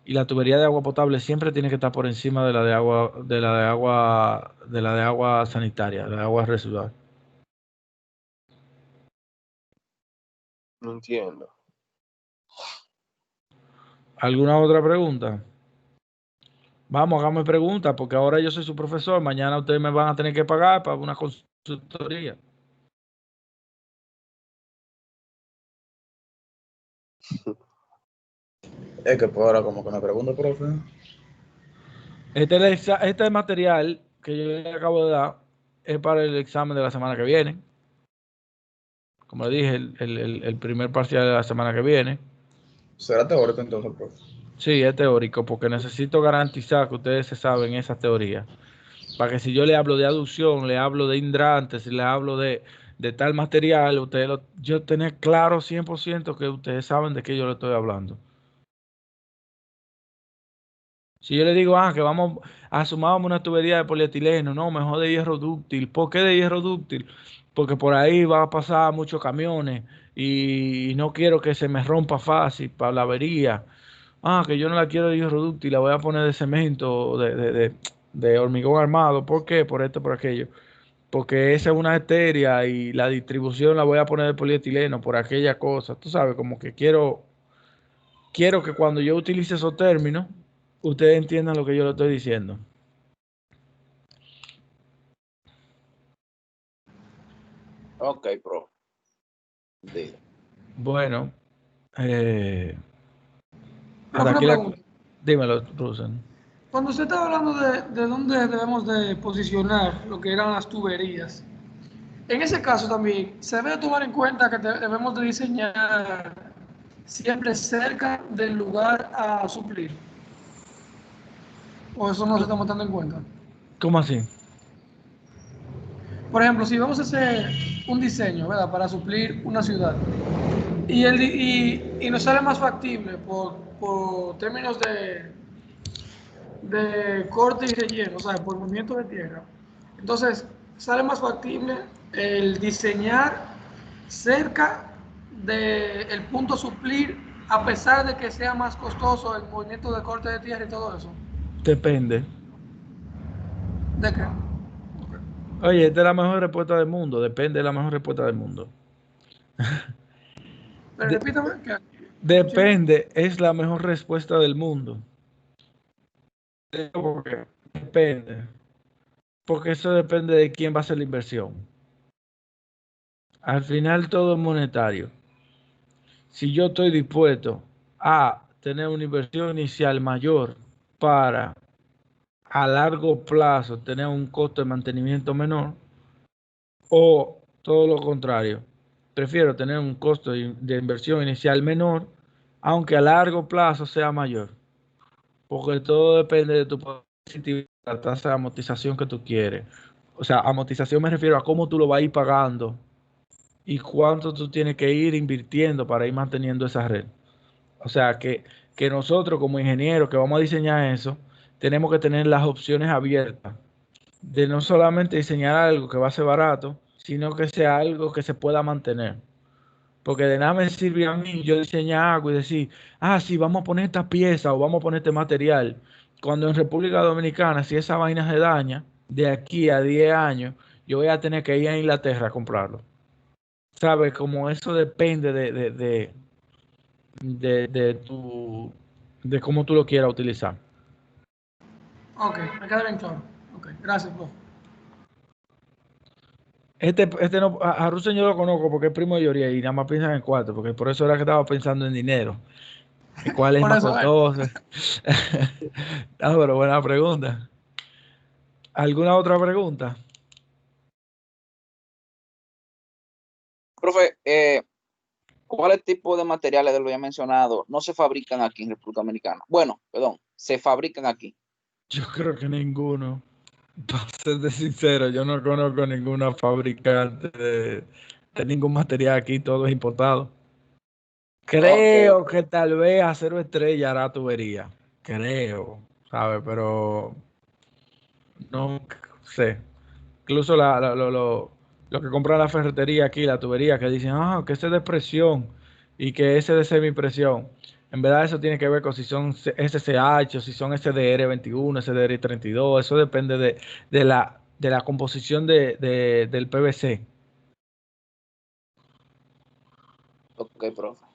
Y la tubería de agua potable siempre tiene que estar por encima de la de agua, de agua sanitaria, de agua residual. No entiendo. ¿Alguna otra pregunta? Vamos, hágame preguntas, porque ahora yo soy su profesor. Mañana ustedes me van a tener que pagar para una consultoría. Es que por ahora como que me pregunto, profe. Este material que yo le acabo de dar es para el examen de la semana que viene. Como le dije, el primer parcial de la semana que viene. ¿Será teórico entonces, profe? Sí, es teórico, porque necesito garantizar que ustedes se saben esas teorías. Para que si yo le hablo de aducción, le hablo de hidrantes, le hablo de tal material, yo tener claro 100% que ustedes saben de qué yo le estoy hablando. Si yo le digo, que vamos a sumar una tubería de polietileno, no, mejor de hierro dúctil. ¿Por qué de hierro dúctil? Porque por ahí va a pasar muchos camiones y no quiero que se me rompa fácil para la avería. Que yo no la quiero de hierro dúctil, la voy a poner de cemento, de hormigón armado. ¿Por qué? Por esto, por aquello. Porque esa es una arteria y la distribución la voy a poner de polietileno por aquella cosa. Tú sabes, como que quiero que cuando yo utilice esos términos, ustedes entiendan lo que yo le estoy diciendo. Ok, profe. Diga. Bueno, Profe, hasta una aquí pregunta. dímelo, Rusen. Cuando usted estaba hablando de dónde debemos de posicionar lo que eran las tuberías, en ese caso también se debe tomar en cuenta que debemos de diseñar siempre cerca del lugar a suplir. ¿O eso no se está tomando en cuenta? ¿Cómo así? Por ejemplo, si vamos a hacer un diseño, ¿verdad?, para suplir una ciudad y nos sale más factible por términos de corte y relleno, o sea, por movimiento de tierra. Entonces, sale más factible el diseñar cerca del punto a suplir, a pesar de que sea más costoso el movimiento de corte de tierra y todo eso. Depende. ¿De qué? Oye, esta es la mejor respuesta del mundo. Depende de la mejor respuesta del mundo. Pero repítame. Depende, es la mejor respuesta del mundo. ¿Por qué? Depende. Porque eso depende de quién va a hacer la inversión. Al final todo es monetario. Si yo estoy dispuesto a tener una inversión inicial mayor para a largo plazo tener un costo de mantenimiento menor, o todo lo contrario, prefiero tener un costo de inversión inicial menor, aunque a largo plazo sea mayor, porque todo depende de tu positividad, la tasa de amortización que tú quieres. O sea, amortización me refiero a cómo tú lo vas a ir pagando y cuánto tú tienes que ir invirtiendo para ir manteniendo esa red. O sea, que nosotros como ingenieros que vamos a diseñar eso, tenemos que tener las opciones abiertas de no solamente diseñar algo que va a ser barato, sino que sea algo que se pueda mantener. Porque de nada me sirve a mí yo diseñar algo y decir, sí, vamos a poner esta pieza o vamos a poner este material. Cuando en República Dominicana, si esa vaina se daña, de aquí a 10 años, yo voy a tener que ir a Inglaterra a comprarlo. ¿Sabes? Como eso depende de cómo tú lo quieras utilizar. Ok, me queda bien claro. Ok, gracias, profe. Este no, a Russell yo lo conozco porque es primo de Yoria y nada más piensan en 4, porque por eso era que estaba pensando en dinero. ¿Y cuál es Por más eso, costoso? Pero buena pregunta. ¿Alguna otra pregunta? Profe, ¿cuáles tipos de materiales de lo ya mencionado no se fabrican aquí en República Dominicana? Bueno, perdón, se fabrican aquí. Yo creo que ninguno. Para ser sincero, yo no conozco ninguna fabricante de ningún material aquí, todo es importado. Creo que tal vez Acero Estrella hará tubería. Creo, ¿sabes? Pero no sé. Incluso lo que compran la ferretería aquí, la tubería, que dicen, que ese es de presión y que ese es de semipresión. En verdad eso tiene que ver con si son SSH o si son SDR21, SDR32. Eso depende de la composición del PVC. Ok, profe.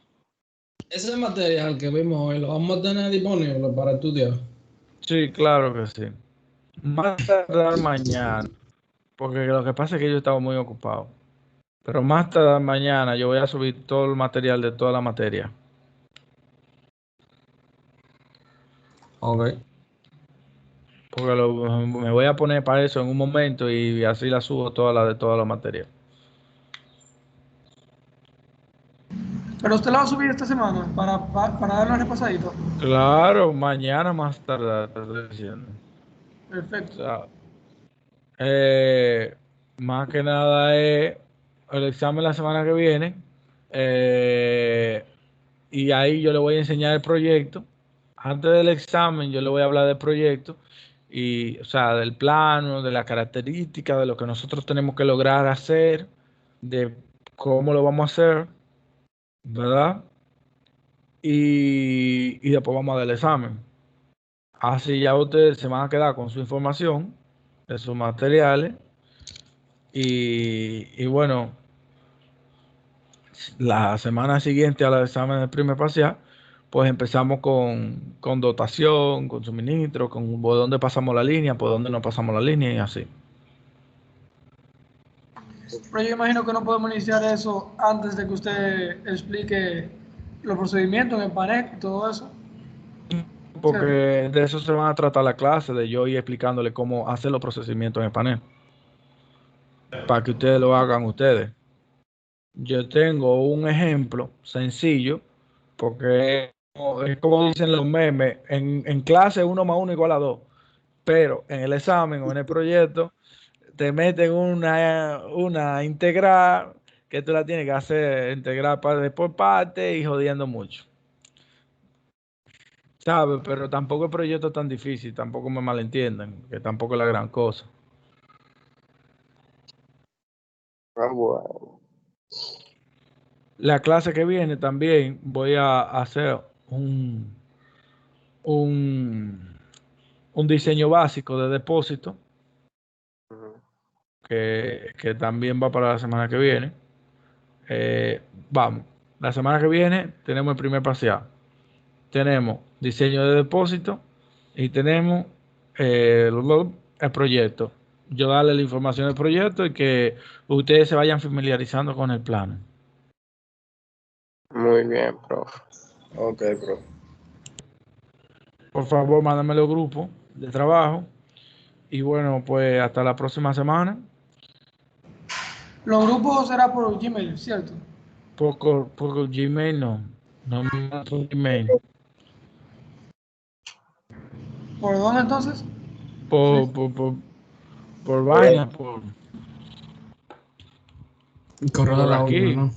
Ese material que vimos hoy lo vamos a tener disponible para estudiar. Sí, claro que sí. Más tardar mañana, porque lo que pasa es que yo estaba muy ocupado. Pero más tarde mañana yo voy a subir todo el material de toda la materia. Ok. Porque me voy a poner para eso en un momento y así la subo toda la de toda la materia. Pero usted la va a subir esta semana para dar una repasadita. Claro, mañana más tarde, te estoy diciendo. Perfecto. O sea, más que nada es el examen la semana que viene. Y ahí yo le voy a enseñar el proyecto. Antes del examen yo le voy a hablar del proyecto y, o sea, del plano, de las características, de lo que nosotros tenemos que lograr hacer, de cómo lo vamos a hacer, ¿verdad? Y después vamos a dar el examen. Así ya ustedes se van a quedar con su información, de sus materiales y bueno, la semana siguiente al examen del primer parcial, pues empezamos con dotación, con suministro, con por dónde pasamos la línea, por dónde no pasamos la línea y así. Pero yo imagino que no podemos iniciar eso antes de que usted explique los procedimientos en el panel y todo eso. porque de eso se van a tratar la clase, de yo ir explicándole cómo hacer los procesamientos en el panel, para que ustedes lo hagan ustedes. Yo tengo un ejemplo sencillo, porque es como dicen los memes, en clase 1 más 1 igual a 2, pero en el examen o en el proyecto te meten una integral que tú la tienes que hacer integral por parte y jodiendo mucho. ¿Sabes? Pero tampoco el proyecto es tan difícil, tampoco me malentiendan, que tampoco es la gran cosa. Bueno. La clase que viene también voy a hacer un diseño básico de depósito que también va para la semana que viene. Vamos, la semana que viene tenemos el primer parcial. Tenemos diseño de depósito y tenemos el proyecto. Yo darle la información del proyecto y que ustedes se vayan familiarizando con el plano. Muy bien, profe. Ok, profe. Por favor, mándame los grupos de trabajo. Y bueno, pues hasta la próxima semana. Los grupos será por Gmail, ¿cierto? Por Gmail no. No me mandan por Gmail. ¿Por dónde entonces? Por vaina, por El correo de la aquí. UNE, ¿no?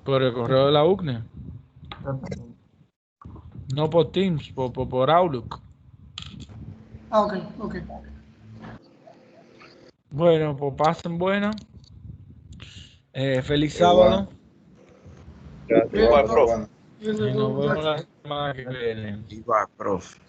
Por el correo de la UCNE. No por Teams, por Outlook. Ah, ok, ok. Bueno, pues pasen buena. Feliz Igual. sábado. Igual, profe. Y nos vemos la semana que viene. Igual, profe.